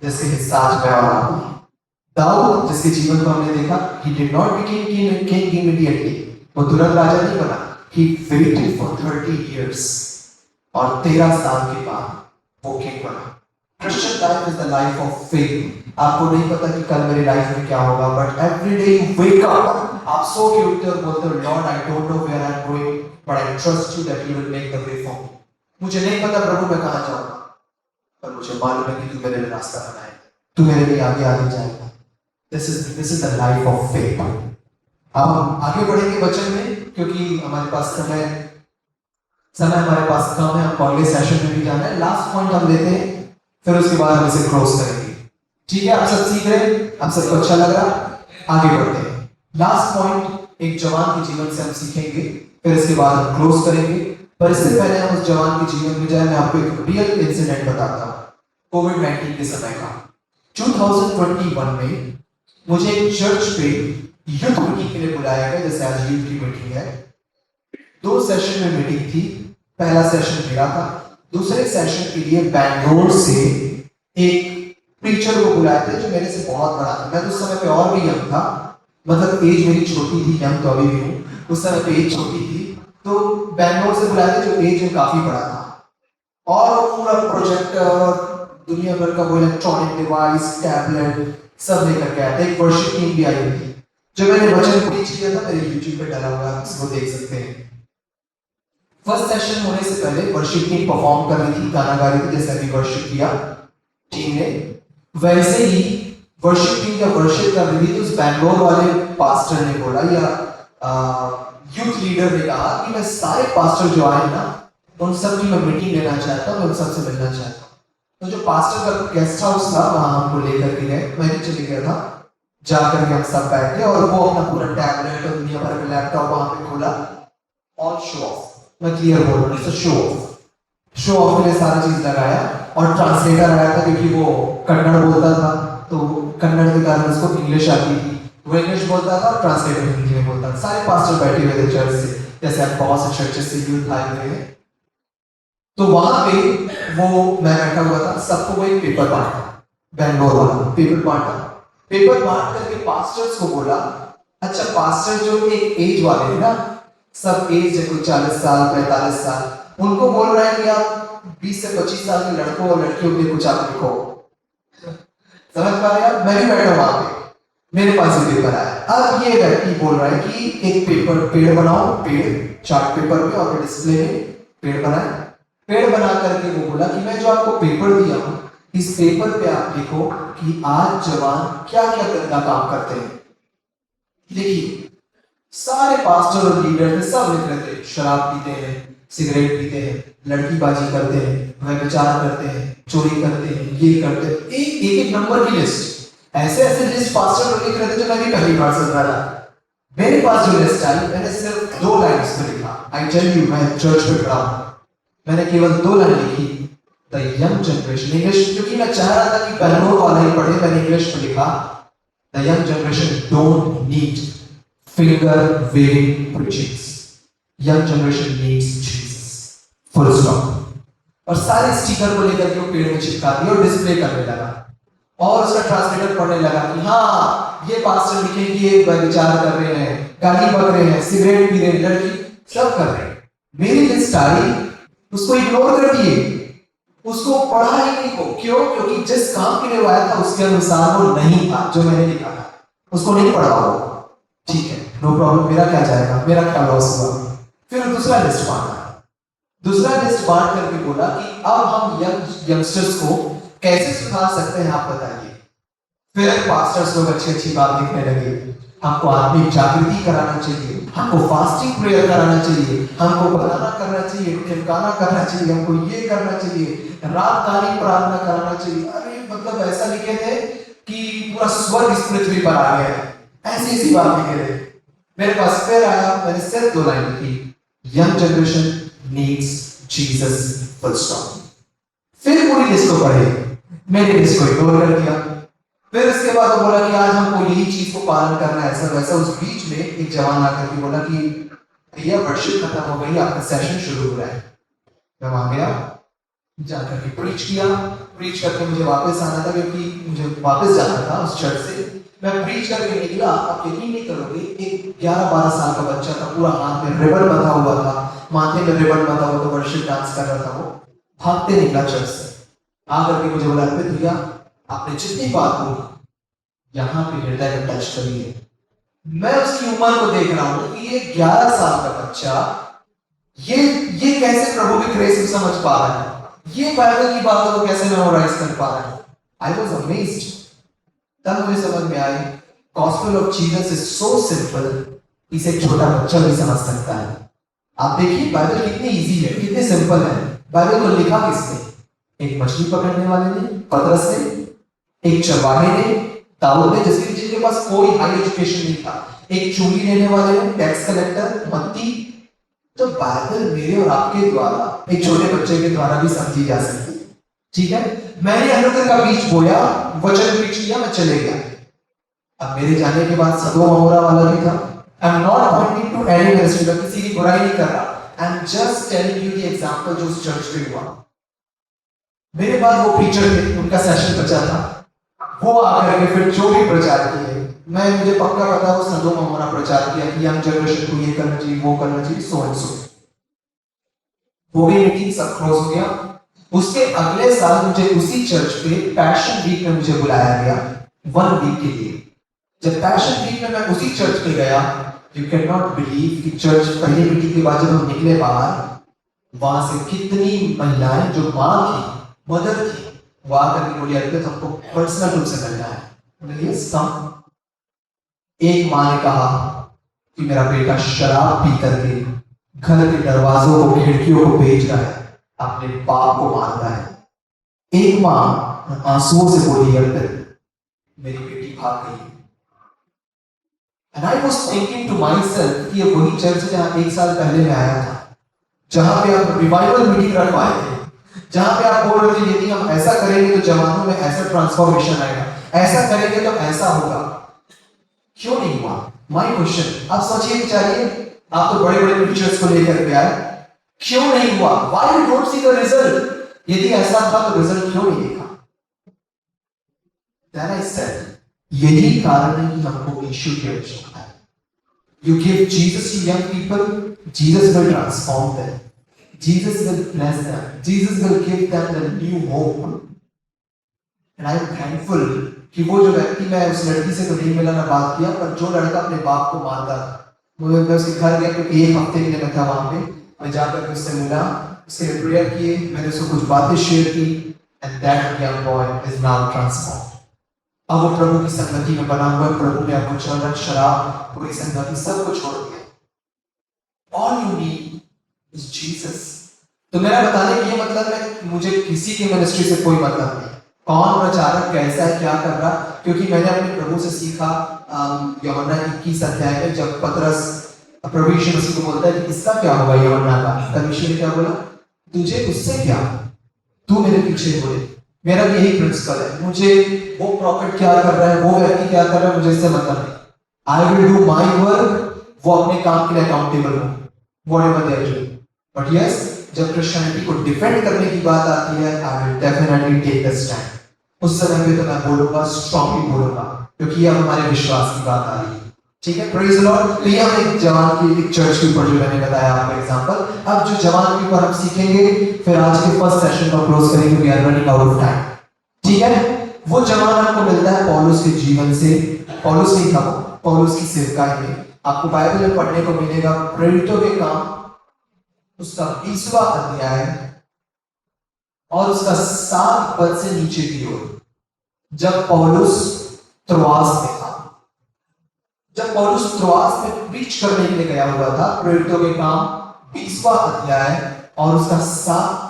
जिसके हिस्सा आज मैं और आप हैं। दाऊद जिसके जीवन को हमने देखा, he did not become king immediately, वो तुरंत राजा नहीं बना, he waited for 30 years, और 13 साल के बाद वो किंग बना। Christian life is the life of faith. आपको नहीं पता कि कल मेरी लाइफ में क्या होगा, but every day you wake up, आप सो के उठते और बोलते हो Lord I don't know where I am going but I trust you that you will make the way for me. मुझे नहीं पता प्रभु मैं कहां जाऊंगा, पर मुझे मालूम है कि तू मेरे लिए रास्ता बनाएगा, तू मेरे लिए आगे आगे जाएगा। This is the life of faith. अब हम आगे बढ़ेंगे वचन में, क्योंकि हमारे पास समय हमारे पास कम है। हम अगले सेशन में भी जाना है। लास्ट पॉइंट हम लेते हैं, फिर उसके बाद हम इसे क्रॉस करेंगे। ठीक है, आप सब सीख रहे हैं, आप सबको अच्छा लग रहा? आगे बढ़ते हैं। लास्ट पॉइंट एक जवान के जीवन से हम सीखेंगे, फिर इसके बाद हम क्लोज करेंगे। पर इससे पहले हम उस जवान के जीवन में जाए, मैं आपको एक रियल इंसिडेंट बताता हूँ कोविड-19 के समय का। 2021 में मुझे एक चर्च पे यूथ मीटिंग के लिए बुलाया गया, जैसे आज यूथ की मीटिंग है। 2 सेशन में मीटिंग थी। पहला सेशन मेरा था, दूसरे सेशन के लिए बैंगलोर से एक प्रीचर को बुलाए थे जो मेरे से बहुत बड़ा था। मैं तो उस समय पे और भी यंग था, मतलब एज मेरी छोटी थी, यंग तो अभी भी हूँ, उस समय पे एज छोटी थी। तो बैंगलोर से बुलाए थे जो एज में काफी बड़ा था, और पूरा प्रोजेक्टर, दुनिया भर का वो इलेक्ट्रॉनिक डिवाइस, टैबलेट सब लेकर के आया था। एक वर्शिप टीम भी आई हुई थी। जो मैंने वचन प्रीच किया था मेरे YouTube पे डाला हुआ है, इसको देख सकते हैं। फर्स्ट सेशन होने से पहले वर्शिप टीम परफॉर्म कर रही थी, गाना गा रही थी, जैसे अभी वर्शिप किया टीम ने, वैसे ही वर्शिप टीम जब वर्शिप कर रही थी तो उस बैंगलोर वाले पास्टर ने बोला, या यूथ लीडर ने कहा कि मैं सारे पास्टर जो आए ना, उन सब की मैं मीटिंग लेना चाहता हूँ, मैं उन सबसे मिलना चाहता हूँ। तो जो पास्टर का गेस्ट हाउस था वहां हमको लेकर के गए, मैं भी चले गया था। जाकर के हम सब बैठे और वो अपना पूरा टैबलेट और दुनिया भर का लैपटॉप वहां पे खोला, ऑल शो ऑफ। मैं क्लियर बोल रहा हूँ, शो ऑफ। शो ऑफ के लिए सारा चीज लगाया, और ट्रांसलेटर आया था क्योंकि वो कन्नड़ बोलता था, तो कन्नड़ के कारण उसको इंग्लिश आती थी, वो इंग्लिश बोलता था, ट्रांसलेटर हिंदी में बोलता था। सारे पास्टर बैठे हुए थे चर्च से, जैसे आप बहुत से चर्चेस से यूथ आए हुए हैं। तो वहां पे वो मैं बैठा हुआ था, सबको वो एक पेपर बांटा, बैंगलोर वाला पेपर बांटा। पेपर बांट करके पास्टर्स को बोला, अच्छा पास्टर जो एक एज वाले हैं ना, सब एज है, कोई 40 साल 45 साल, उनको बोल रहा है कि आप 20 से 25 साल के लड़कों और लड़कियों के लिए कुछ आप लिखो। समझ पा रहे हैं? मैं भी बैठा वहां पे, मेरे पास ये पेपर आया। अब ये व्यक्ति बोल रहा है कि एक पेड़ बनाओ, पेड़ चार्ट पेपर में और डिस्प्ले में पेड़ बनाए। पेड़ बना करके वो बोला कि मैं जो आपको पेपर दिया हूं, इस पेपर पे आप लिखो कि आज जवान क्या क्या गंदा काम करते हैं। देखिए सारे पास्टर और लीडर थे, सब लिख रहे थे, शराब पीते हैं, सिगरेट पीते हैं, लड़कीबाजी करते हैं, व्यभिचार करते हैं, चोरी करते हैं, ये करते हैं, एक नंबर की लिस्ट। ऐसे ऐसे लिस्ट पास्टर लोग लिख रहे थे जो मैं भी पहली बार सुन रहा था। मेरे पास जो लिस्ट आई, मैंने सिर्फ 2 लाइन में लिखा। आई टेल यू, मैं चर्च पे खड़ा हूं, मैंने केवल 2 लाइन लिखी, द यंग जनरेशन। इंग्लिश, क्योंकि मैं चाह रहा था कि बैंगलोर वाला ही पढ़े, मैंने इंग्लिश में लिखा, the young generation don't need finger waving preachings, young generation needs Jesus, full stop. और सारे स्टिकर को लेकर के वो पेड़ में चिपका दिया और डिस्प्ले करने लगा, और उसका ट्रांसलेटर पढ़ने लगा कि हाँ ये पास्टर लिखे कि ये व्यभिचार कर रहे हैं, गाली बक रहे हैं, सिगरेट पी रहे हैं, लड़की सब कर रहे हैं। मेरी लिस्ट आई, उसको इग्नोर कर दिए, उसको पढ़ा ही नहीं को। क्यों? क्योंकि जिस काम के लिए वो आया था उसके अनुसार वो नहीं था जो मैंने लिखा था, उसको नहीं पढ़ा वो। ठीक है, नो प्रॉब्लम, मेरा क्या जाएगा, मेरा क्या लॉस हुआ। फिर दूसरा लिस्ट मांगा, दूसरा लिस्ट बांट करके बोला कि अब हम यंगस्टर्स को कैसे सुधार सकते हैं, आप बताइए। फिर पास्टर्स लोग अच्छी अच्छी बात लिखने लगे, हमको आत्मिक जागृति कराना चाहिए, हमको फास्टिंग प्रेयर कराना चाहिए, हमको बनाना करना चाहिए, टिमकाना करना चाहिए, हमको ये करना चाहिए, रातकालीन प्रार्थना कराना चाहिए। अरे मतलब ऐसा लिखे थे कि पूरा स्वर्ग इस पृथ्वी पर आ गया है, ऐसी ऐसी बात लिखे थे। मेरे पास फिर आया, मैंने सिर्फ 2 लाइन लिखी, young generation needs Jesus full stop. फिर पूरी लिस्ट को पढ़े, मैंने लिस्ट को इग्नोर कर दिया। फिर इसके बाद वो बोला कि आज हमको यही चीज को पालन करना है, ऐसा वैसा। उस बीच में एक जवान आकर के बोला कि भैया वर्शिप खत्म हो गई, आपका सेशन शुरू हो रहा है। मैं वहां गया, जाकर के प्रीच किया। प्रीच करके मुझे वापस आना था, क्योंकि मुझे वापस जाना था उस चर्च से। मैं प्रीच करके निकला, आप यकीन नहीं करोगे, एक 11-12 साल का बच्चा था, पूरा हाथ में रिबन बंधा हुआ था, माथे में रिबन बंधा हुआ था, वर्शिप डांस कर रहा था। वो भागते निकला चर्च से, आकर के मुझे बोला, भैया आपने जितनी बात बोली यहाँ पे हृदय में टच करी है। मैं उसकी उम्र को देख रहा हूं कि ये 11 साल का बच्चा ये कैसे प्रभु की ग्रेस को समझ पा रहा है, ये बाइबल की बातों को कैसे मेमोराइज कर पा रहा है। I was amazed. तब मुझे समझ में आई, gospel of Jesus is so simple, इसे एक छोटा बच्चा भी समझ सकता है। आप देखिए बाइबल कितनी इजी है, कितने सिंपल है। बाइबल को लिखा किसने? एक मछली पकड़ने वाले ने, पतरस ने, एक चरवाहे ने, दाऊद ने, जिसके पास कोई हाई एजुकेशन नहीं था, एक चूड़ी लेने वाले ने, टैक्स कलेक्टर, मत्ती। तो बाइबल मेरे और आपके द्वारा, एक छोटे बच्चे के द्वारा भी समझी जा सकती है। ठीक है, मैंने अनुग्रह का बीज बोया, वचन प्रीच किया, मैं चले गया। अब मेरे जाने के बाद सदोम अमोरा वाला भी था। I am not pointing to any ministry, मैं किसी की बुराई नहीं कर रहा। I am just telling you the example जो उस चर्च में हुआ। मेरे बाद वो प्रीचर थे, उनका सेशन बचा था, वो आकर के फिर जो भी प्रचार किए, मुझे पक्का पता है वो सदोम अमोरा प्रचार किया कि यंग जनरेशन को ये करना चाहिए, वो करना चाहिए, सो एंड सो। वो भी मीटिंग सब क्लोज हो गया। उसके अगले साल मुझे उसी चर्च पे पैशन वीक में मुझे बुलाया गया 1 वीक के लिए। जब पैशन वीक में मैं उसी चर्च पे गया, यू कैन नॉट बिलीव कि चर्च पहली मीटिंग के बाद जब हम निकले बाहर, वहां से कितनी महिलाएं जो मां थी, मदर थी, वो आकर के बोली, अरे हमको पर्सनल रूप से मिलना है। एक मां ने कहा कि मेरा बेटा शराब पी करके घर के दरवाजों को, खिड़कियों को बेच रहा है, अपने बाप को मारता है। एक मां आंसुओं से बोली, मेरी बेटी भाग गई। And I was thinking to myself कि ये वही चर्च है जहां 1 साल पहले मैं आया था, जहां पे आप रिवाइवल मीटिंग रखवाए थे, जहां पे आप बोल रहे थे यदि हम ऐसा करेंगे तो जवानों में ऐसा ट्रांसफॉर्मेशन आएगा, ऐसा करेंगे तो ऐसा होगा। क्यों नहीं हुआ? My question. आप सोचिए, विचारिए, आप तो बड़े बड़े प्रीचर्स को लेकर के आए, क्यों नहीं हुआ? Why you don't see the result? यदि ऐसा था तो रिजल्ट क्यों नहीं देखा? Then I said, यही कारण है कि हमको यीशु की आवश्यकता है। You give Jesus to young people, Jesus will transform them. Jesus will bless them. Jesus will give them the new hope. And I am thankful कि वो जो व्यक्ति, मैं उस लड़की से तो नहीं मिला ना बात किया, पर जो लड़का अपने बाप को मारता था, मैं उसके घर गया क्योंकि 1 हफ्ते के लिए मैं था वहां पे। मैं जाकर उससे मिला, उससे प्रेयर किए, मैंने उसको कुछ बातें शेयर की, and that young boy is now transformed. अब वो प्रभु की संगति में बना हुआ है, प्रभु ने आपको चलन, शराब, पूरी संगति सब कुछ छोड़ दिया। All you need is Jesus. तो मेरा बताने का ये मतलब है, मुझे किसी की मिनिस्ट्री से कोई मतलब नहीं, कौन प्रचारक कैसा है, क्या कर रहा, क्योंकि मैंने अपने प्रभु से सीखा। यूहन्ना 21 अध्याय में जब पतरस प्रभु यीशु मसीह को बोलता है कि इसका क्या होगा यूहन्ना का, तब यीशु ने क्या बोला? तुझे उससे क्या, तू मेरे पीछे बोले। मेरा भी यही प्रिंसिपल है, मुझे वो प्रॉफिट क्या कर रहा है, वो व्यक्ति क्या कर रहा है, मुझे इससे मतलब नहीं। I will do my work, वो अपने काम के लिए अकाउंटेबल हो, whatever they are doing. But yes, जब क्रिश्चियनिटी को डिफेंड करने की बात आती है, I will definitely take the stand. उस समय पे तो मैं बोलूंगा, स्ट्रांगली बोलूंगा, क्योंकि अब हमारे विश्वास की बात आ रही है। ठीक है, प्रेज द लॉर्ड। तो ये हम एक जवान की, एक चर्च के ऊपर जो मैंने बताया आपको एग्जांपल। अब जो जवान के ऊपर हम सीखेंगे, फिर आज के फर्स्ट सेशन को क्लोज करेंगे, we are running out of time. ठीक है, वो जवान आपको मिलता है पौलुस के जीवन से। पौलुस नहीं था, पौलुस की सेवकाई में आपको बाइबल में पढ़ने को मिलेगा प्रेरितों के काम उसका 20वां अध्याय और उसका 7 पद से नीचे की ओर। जब पौलुस त्रोआस में था, जब पौलुस त्रोआस में प्रीच करने के लिए गया हुआ था, प्रेरितों के काम 20वां अध्याय और उसका 7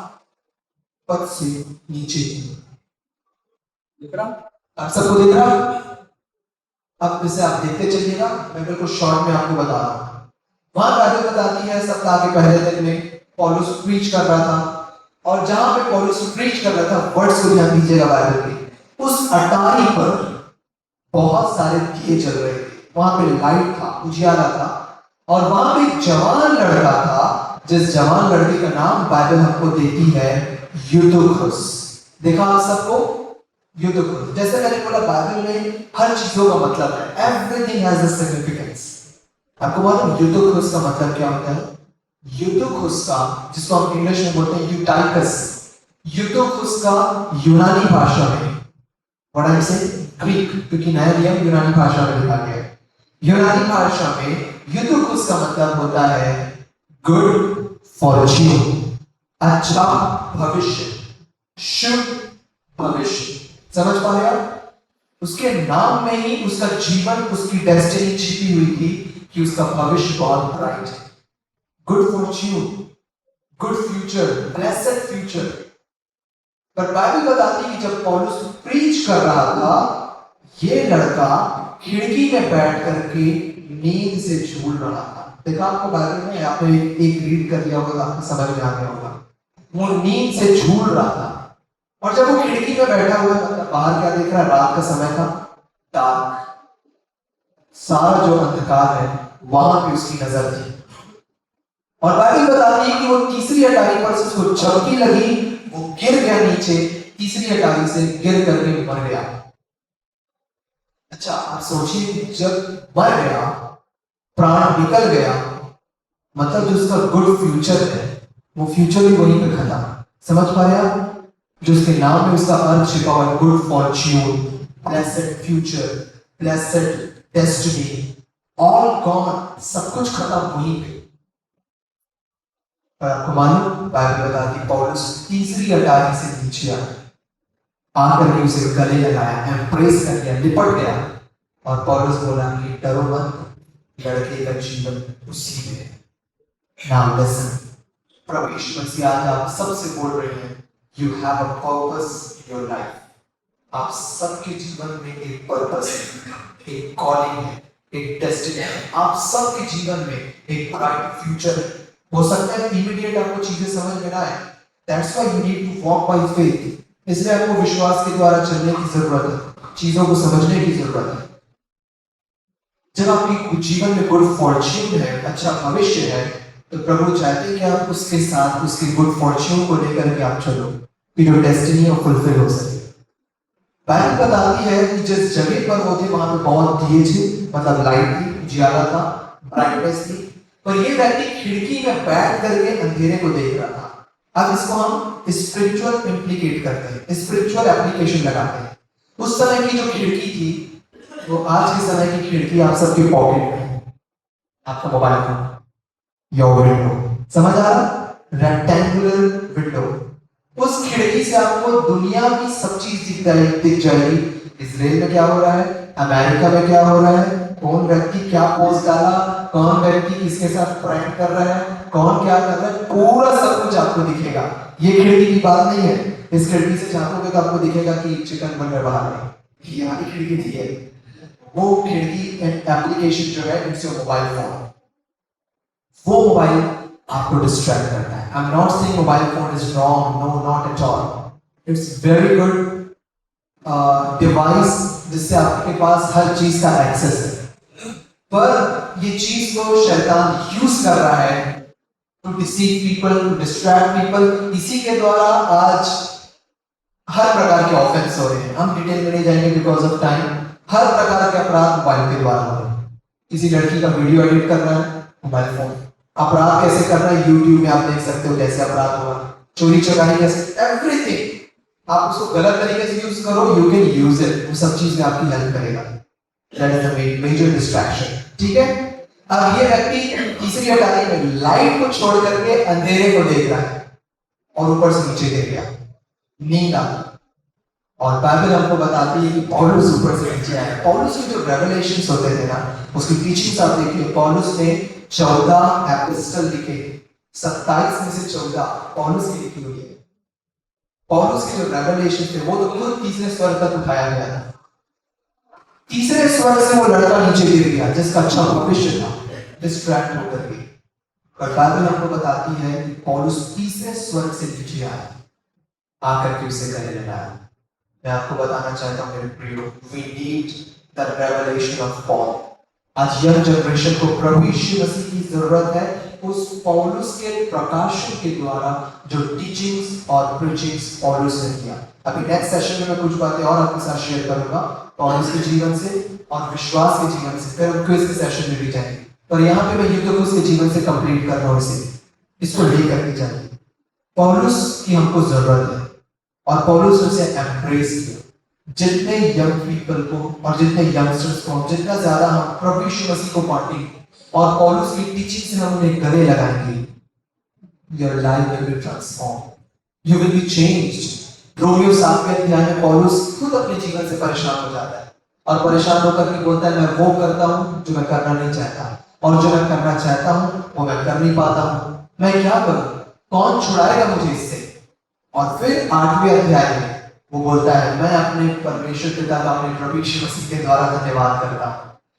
पद से नीचे की ओर। दिख रहा? आप सबको दिख रहा? अब इसे आप देखते चलिएगा, मैं बिल्कुल शॉर्ट में आपको बता रहा हूं। वहां बाइबल बताती है सप्ताह के पहले दिन में पौलुस प्रीच कर रहा था, और जहां पे पौलुस प्रीच कर रहा था, वर्ड्स को ध्यान दीजिएगा बाइबल के, उस अटारी पर बहुत सारे दिए जल रहे थे। वहां पे लाइट था, उजियारा था, और वहां पे एक जवान लड़का था, जिस जवान लड़के का नाम बाइबल हमको देती है यूतुखुस। देखा आप सबको? यूतुखुस। जैसे मैंने बोला, बाइबल में हर चीजों का मतलब है, एवरीथिंग हैज अ सिग्निफिकेंस। आपको मालूम यूतुखुस का मतलब क्या होता है? यूतुखुस का, जिसको हम इंग्लिश में बोलते हैं यूटाइकस, यूतुखुस का यूनानी भाषा में, what I am saying, Greek, क्योंकि नया नियम यूनानी भाषा में लिखा गया है। यूनानी भाषा में यूतुखुस का मतलब होता है गुड फॉर्च्यून, अच्छा भविष्य, शुभ भविष्य। समझ पा रहे आप? उसके नाम में ही उसका जीवन, उसकी डेस्टिनी छिपी हुई थी कि उसका भविष्य बहुत ब्राइट है। Good Fortune, good future, blessed future. पर बाइबल बताती है कि जब पौलुस प्रीच कर रहा था, ये लड़का खिड़की में बैठ करके नींद से झूल रहा था। देखा आपको बाइबल में, आपने एक रीड कर लिया होगा, आपको समझ में आ गया होगा। वो नींद से झूल रहा था, और जब वो खिड़की में बैठा हुआ था, बाहर क्या देख रहा है? रात का समय था, डार्क, सारा जो अंधकार है वहां पे उसकी नजर थी। और बाइबल बताती है कि वो तीसरी अटारी पर से उसको झपकी लगी, वो गिर गया नीचे, तीसरी अटारी से गिर करके मर गया। अच्छा, आप सोचिए, जब मर गया, प्राण निकल गया, मतलब जो उसका गुड फ्यूचर है, वो फ्यूचर भी वहीं पे खत्म। समझ पा रहे आप? जो उसके नाम में उसका अर्थ छिपा हुआ, good Fortune, blessed future, blessed destiny, all gone, सब कुछ खत्म वहीं पे। पर आपको मालूम, बाइबल बताती पौलुस तीसरी अटारी से नीचे आकर के उसे गले लगाया, एम्ब्रेस कर लिया, लिपट गया, और पौलुस बोला कि डरो मत, लड़के का जीवन उसी में है। नाउ लिसन, प्रभु यीशु मसीह आज आप सबसे बोल रहे हैं, you have a purpose in your life. आप सबके जीवन में एक पर्पस है, एक कॉलिंग है, एक डेस्टिनी है। आप सबके जीवन में एक ब्राइट फ्यूचर है। हो सकता है इमीडिएट आपको चीजें समझ में ना आए, that's why you need to walk by faith. इसलिए आपको विश्वास के द्वारा चलने की जरूरत है, चीजों को समझने की जरूरत है। जब आपकी जीवन में गुड फॉर्च्यून है, अच्छा भविष्य है, तो प्रभु चाहते हैं कि आप उसके साथ, उसके गुड फॉर्च्यून को लेकर के आप चलो, कि जो डेस्टिनी है फुलफिल हो सके। बाइबल बताती है कि जिस जगह पर वो थे वहां पे बहुत दिए थे, मतलब लाइट थी, उजियारा था, ब्राइटनेस थी, पर ये व्यक्ति खिड़की में बैठ करके अंधेरे को देख रहा था। अब इसको हम स्पिरिचुअल इम्प्लीकेट करते हैं, स्पिरिचुअल एप्लीकेशन लगाते हैं। उस समय की जो खिड़की थी, वो आज के समय की खिड़की आप सबके पॉकेट में है, आपका मोबाइल फोन, योर विंडो, समझ आ रहा? Rectangular window. उस खिड़की से आपको दुनिया की सब चीज दिख जाएगी। इजराइल में क्या हो रहा है, अमेरिका में क्या हो रहा है, कौन व्यक्ति क्या पोस्ट डाला, कौन व्यक्ति किसके साथ प्रैंक कर रहा है, कौन क्या कर रहा है, पूरा सब कुछ आपको दिखेगा। ये खिड़की की बात नहीं है, इस खिड़की से झांकोगे तो आपको दिखेगा कि चिकन बन रहा बाहर में, ये वाली खिड़की थी है। वो खिड़की एप्लीकेशन जो है, इट्स योर मोबाइल फोन। वो मोबाइल आपको डिस्ट्रैक्ट करता है। I am not saying mobile phone is wrong, no not at all. It's very good device जिससे आपके पास हर चीज का एक्सेस है, पर ये चीज को शैतान यूज कर रहा है to deceive people, to distract people. इसी के द्वारा आज हर प्रकार के ऑफेंस हो रहे हैं। हम डिटेल में नहीं जाएंगे बिकॉज ऑफ टाइम। हर प्रकार के अपराध मोबाइल के द्वारा हो रहे हैं। किसी लड़की का वीडियो एडिट कर रहा है, मोबाइल फोन। अपराध कैसे कर रहा है, यूट्यूब में आप देख सकते हो कैसे अपराध हुआ, चोरी चकारी कैसे, एवरीथिंग। आप उसको गलत तरीके से यूज करो, यू कैन यूज इट, वो सब चीज में आपकी हेल्प करेगा। That is the major distraction, ठीक है। अब ये व्यक्ति तीसरी अटारी में लाइट को छोड़ करके अंधेरे को देख रहा है और ऊपर से नीचे गिर गया, नींद आ गई। और बाइबल हमको बताती है कि पौलुस ऊपर से नीचे आया। पौलुस के जो रेवलेशंस होते थे ना, उसकी टीचिंग्स आप देखिए, पौलुस ने 14 एपिस्टल लिखे, 27 में से 14 पौलुस की लिखी हुई है। पौलुस के जो रेवलेशंस थे वो तो खुद तीसरे स्वर तक उठाया गया था। तीसरे स्वर से वो लड़का नीचे गिर गया जिसका अच्छा भविष्य था, डिस्ट्रैक्ट होकर के। पर बाइबल हमको बताती है कि पौलुस तीसरे स्वर से नीचे आया, आकर के उसे गले लगाया। मैं आपको बताना चाहता हूं मेरे प्रियो, we need the revelation of Paul. आज यंग जनरेशन को प्रभु यीशु मसीह की जरूरत है, उस पौलुस के प्रकाशन के द्वारा जो टीचिंग्स और प्रीचिंग्स पौलुस ने किया। अभी नेक्स्ट सेशन में मैं कुछ बातें और आपके साथ शेयर करूंगा पौलुस के जीवन से और विश्वास के जीवन से, फिर हम क्विज के सेशन में भी जाएंगे। पर यहाँ पे मैं यूतुकुस के जीवन से कंप्लीट कर रहा हूँ, इसको लेकर के जाएंगे। पौलुस की हमको जरूरत है और पौलुस ने उसे एम्ब्रेस किया। जितने यंग पीपल को और जितने यंगस्टर्स को, जितना ज्यादा हम प्रभु यीशु मसीह को बांटेंगे और पौलुस की टीचिंग से हम उन्हें गले लगाएंगे, your life will be transform, you will be changed. रोमियो 7वें अध्याय में पौलुस खुद अपने जीवन से परेशान हो जाता है और परेशान होकर के बोलता है, मैं वो करता हूं जो मैं करना नहीं चाहता और जो मैं करना चाहता हूं वो मैं कर नहीं पाता हूं। मैं क्या करूं? कौन छुड़ाएगा मुझे इससे? और फिर 8वें अध्याय में वो बोलता है, मैं अपने परमेश्वर पिता का, अपने प्रभु यीशु मसीह के द्वारा धन्यवाद करता हूं।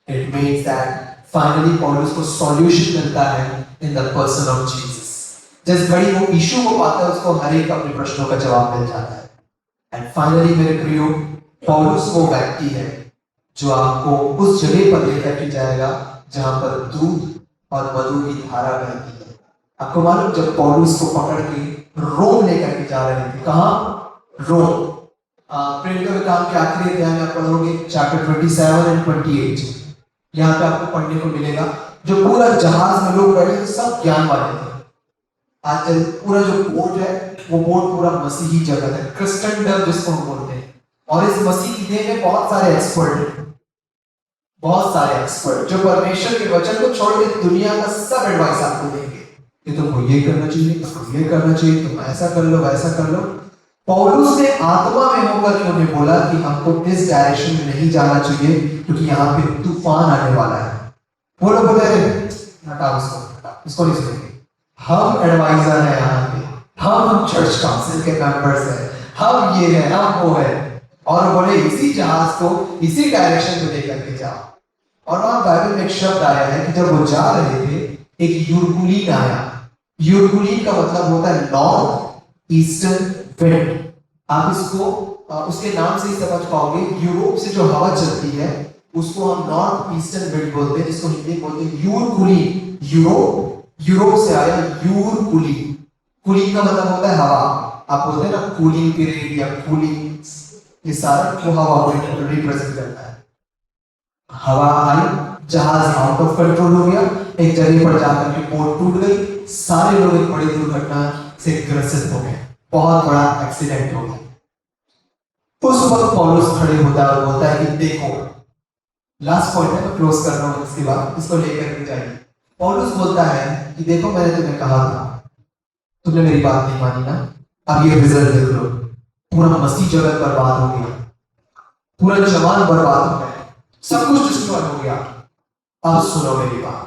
इट मींस दैट फाइनली पौलुस को सॉल्यूशन मिलता है in the person of Jesus. जिस घड़ी वो यीशु को पाता है उसको हर एक अपने प्रश्नों का जवाब मिल जाता है। एंड फाइनली मेरे प्रियो, पौलुस वो व्यक्ति है जो आपको उस जगह पर लेकर के जाएगा जहां पर दूध और मधु की धारा बहती है। आपको मालूम, जब पौलुस को पकड़ के रोम लेकर के जा रहे थे, कहां? रोम। प्रेरितों के काम के आखिरी अध्याय में आप पढ़ोगे चैप्टर 27 और 28। यहाँ पे आपको पढ़ने को मिलेगा जो पूरा जहाज में लोग बैठे थे सब ज्ञान वाले थे। आज पूरा जो बोट है वो बोट पूरा मसीही जगत है, क्रिस्टनडम जिसको हम बोलते हैं। और इस मसीह की देह में बहुत सारे एक्सपर्ट जो परमेश्वर के वचन को छोड़ के दुनिया का सब एडवाइस आपको देंगे कि तुमको ये करना चाहिए, तुमको ये करना चाहिए, तुम ऐसा कर लो, वैसा कर लो। पौलुस ने आत्मा में होकर के उन्हें बोला कि हमको इस डायरेक्शन में नहीं जाना चाहिए क्योंकि यहाँ पे तूफान आने वाला है। वो लोग बोले, हटाओ इसको नहीं सुनेंगे, हम एडवाइजर है यहाँ पे, हम चर्च काउंसिल के मेंबर्स हैं, हम ये है, हम वो है। और बोले इसी जहाज को इसी डायरेक्शन में लेकर के जाओ। और वहां बाइबल में एक शब्द आया है कि जब वो जा रहे थे एक यूरकुलीन आया। यूरकुलीन का मतलब होता है नॉर्थ ईस्टर्न विंड। आप इसको उसके नाम से ही समझ पाओगे। यूरोप से जो हवा चलती है उसको हम नॉर्थ ईस्टर्न विंड बोलते हैं, जिसको हिंदी बोलते हैं यूरकुलीन। यूरोप से आया यूरकुलीन। कुलीन का मतलब होता है हवा। आप बोलते हैं ना कूलिंग पीरियड या कूलिंग, ये सारा वो हवा को रिप्रेजेंट करता है। हवा आई, जहाज आउट ऑफ कंट्रोल हो गया, एक जगह पर जाकर के बोट टूट गई, सारे लोग एक बड़ी दुर्घटना से ग्रसित हो गए, बहुत बड़ा एक्सीडेंट हो गया। उस वक्त पौलुस खड़े होता है और बोलता है कि देखो, लास्ट पॉइंट है, मैं क्लोज कर रहा हूं, इसके बाद इसको लेकर के जाइए। पौलुस बोलता है कि देखो, मैंने तुम्हें कहा था, तुमने मेरी बात नहीं मानी ना, अब ये रिजल्ट देख लो, पूरा मसीह जगत बर्बाद हो गया, पूरा जवान बर्बाद हो गया, सब कुछ डिस्ट्रॉय हो गया। अब सुनो मेरी बात।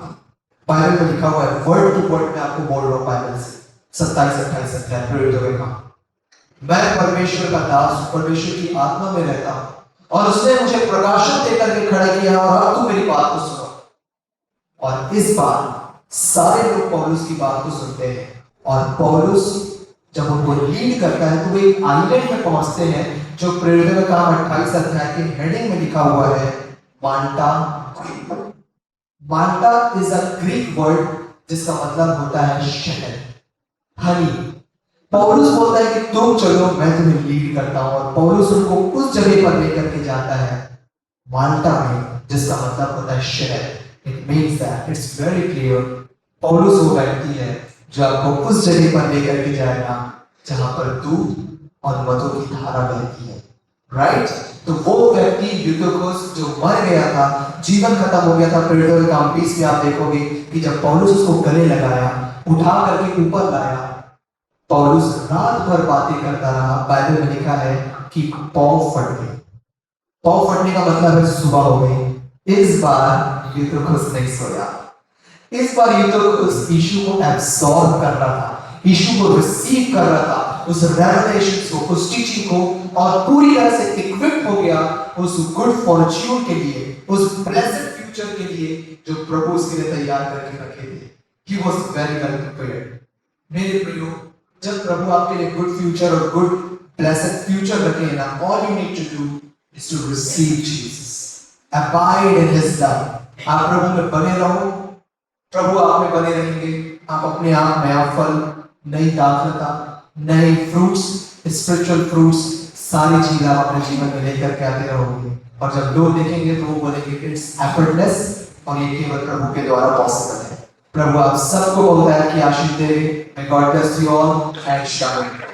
बाइबल में लिखा हुआ है, वर्ड टू वर्ड मैं आपको बोल रहा हूं बाइबल से, 27-28 अध्याय प्रेरितों के काम। मैं परमेश्वर का दास, परमेश्वर की आत्मा में रहता हूं और उसने मुझे प्रकाशन देकर के खड़ा किया और अब तुम मेरी बात को सुनो। और इस बार सारे लोग पौलुस की बात को सुनते हैं और पौलुस जब उनको लीड करता है तो वो एक आइलैंड में पहुंचते हैं जो प्रेरितों का काम 28 अध्याय के हेडिंग में लिखा हुआ है, माल्टा। माल्टा इज अ ग्रीक वर्ड जिसका मतलब होता है शहद, हनी। पौलुस बोलता है कि तुम चलो, मैं तुम्हें लीड करता हूं। और पौलुस उनको उस जगह पर लेकर के जाता है माल्टा में, जिसका मतलब होता है शहद। It means that it's very clear, पौलुस वो व्यक्ति है जो आपको उस जगह पर लेकर के जाएगा जहां पर दूध और मधु की धारा बहती है। राइट? तो वो व्यक्ति यूतुखुस जो मर गया था, जीवन खत्म हो गया था, प्रेरितों के काम 20 में आप देखोगे कि जब पौलुस उसको गले लगाया, उठा करके ऊपर लाया, पौलुस रात भर बातें करता रहा। बाइबल में लिखा है कि पाँव फट गए। पाँव फटने का मतलब है सुबह हो गई। इस बार यूतुखुस नहीं सोया। इस बार यूतुखुस यीशु को एब्सॉर्ब कर रहा था, यीशु को रिसीव कर रहा था, उस रेवलेशन को, उस टीचिंग को, और पूरी तरह से इक्विप हो गया उस गुड फॉर्च्यून के लिए, उस ब्लेस्ड फ्यूचर के लिए जो प्रभु उसके लिए तैयार करके रखे थे। He was very well prepared। मेरे प्रियो, जब प्रभु आपके लिए गुड फ्यूचर और गुड ब्लेस्ड फ्यूचर रखे ना, all you need to do is to receive Jesus, abide in His love। आप प्रभु में बने रहो, प्रभु आप में बने रहेंगे, आप अपने आप नया फल, नई दाखलता, नए फ्रूट्स, स्पिरिचुअल फ्रूट्स, सारी चीजें आप अपने जीवन में लेकर के आते रहोगे। और जब लोग देखेंगे तो वो बोलेंगे इट्स एफर्टलेस, और ये केवल प्रभु के द्वारा पॉसिबल है। प्रभु आप सबको बहुत है कि आशीष दे। May God bless you all and shalom।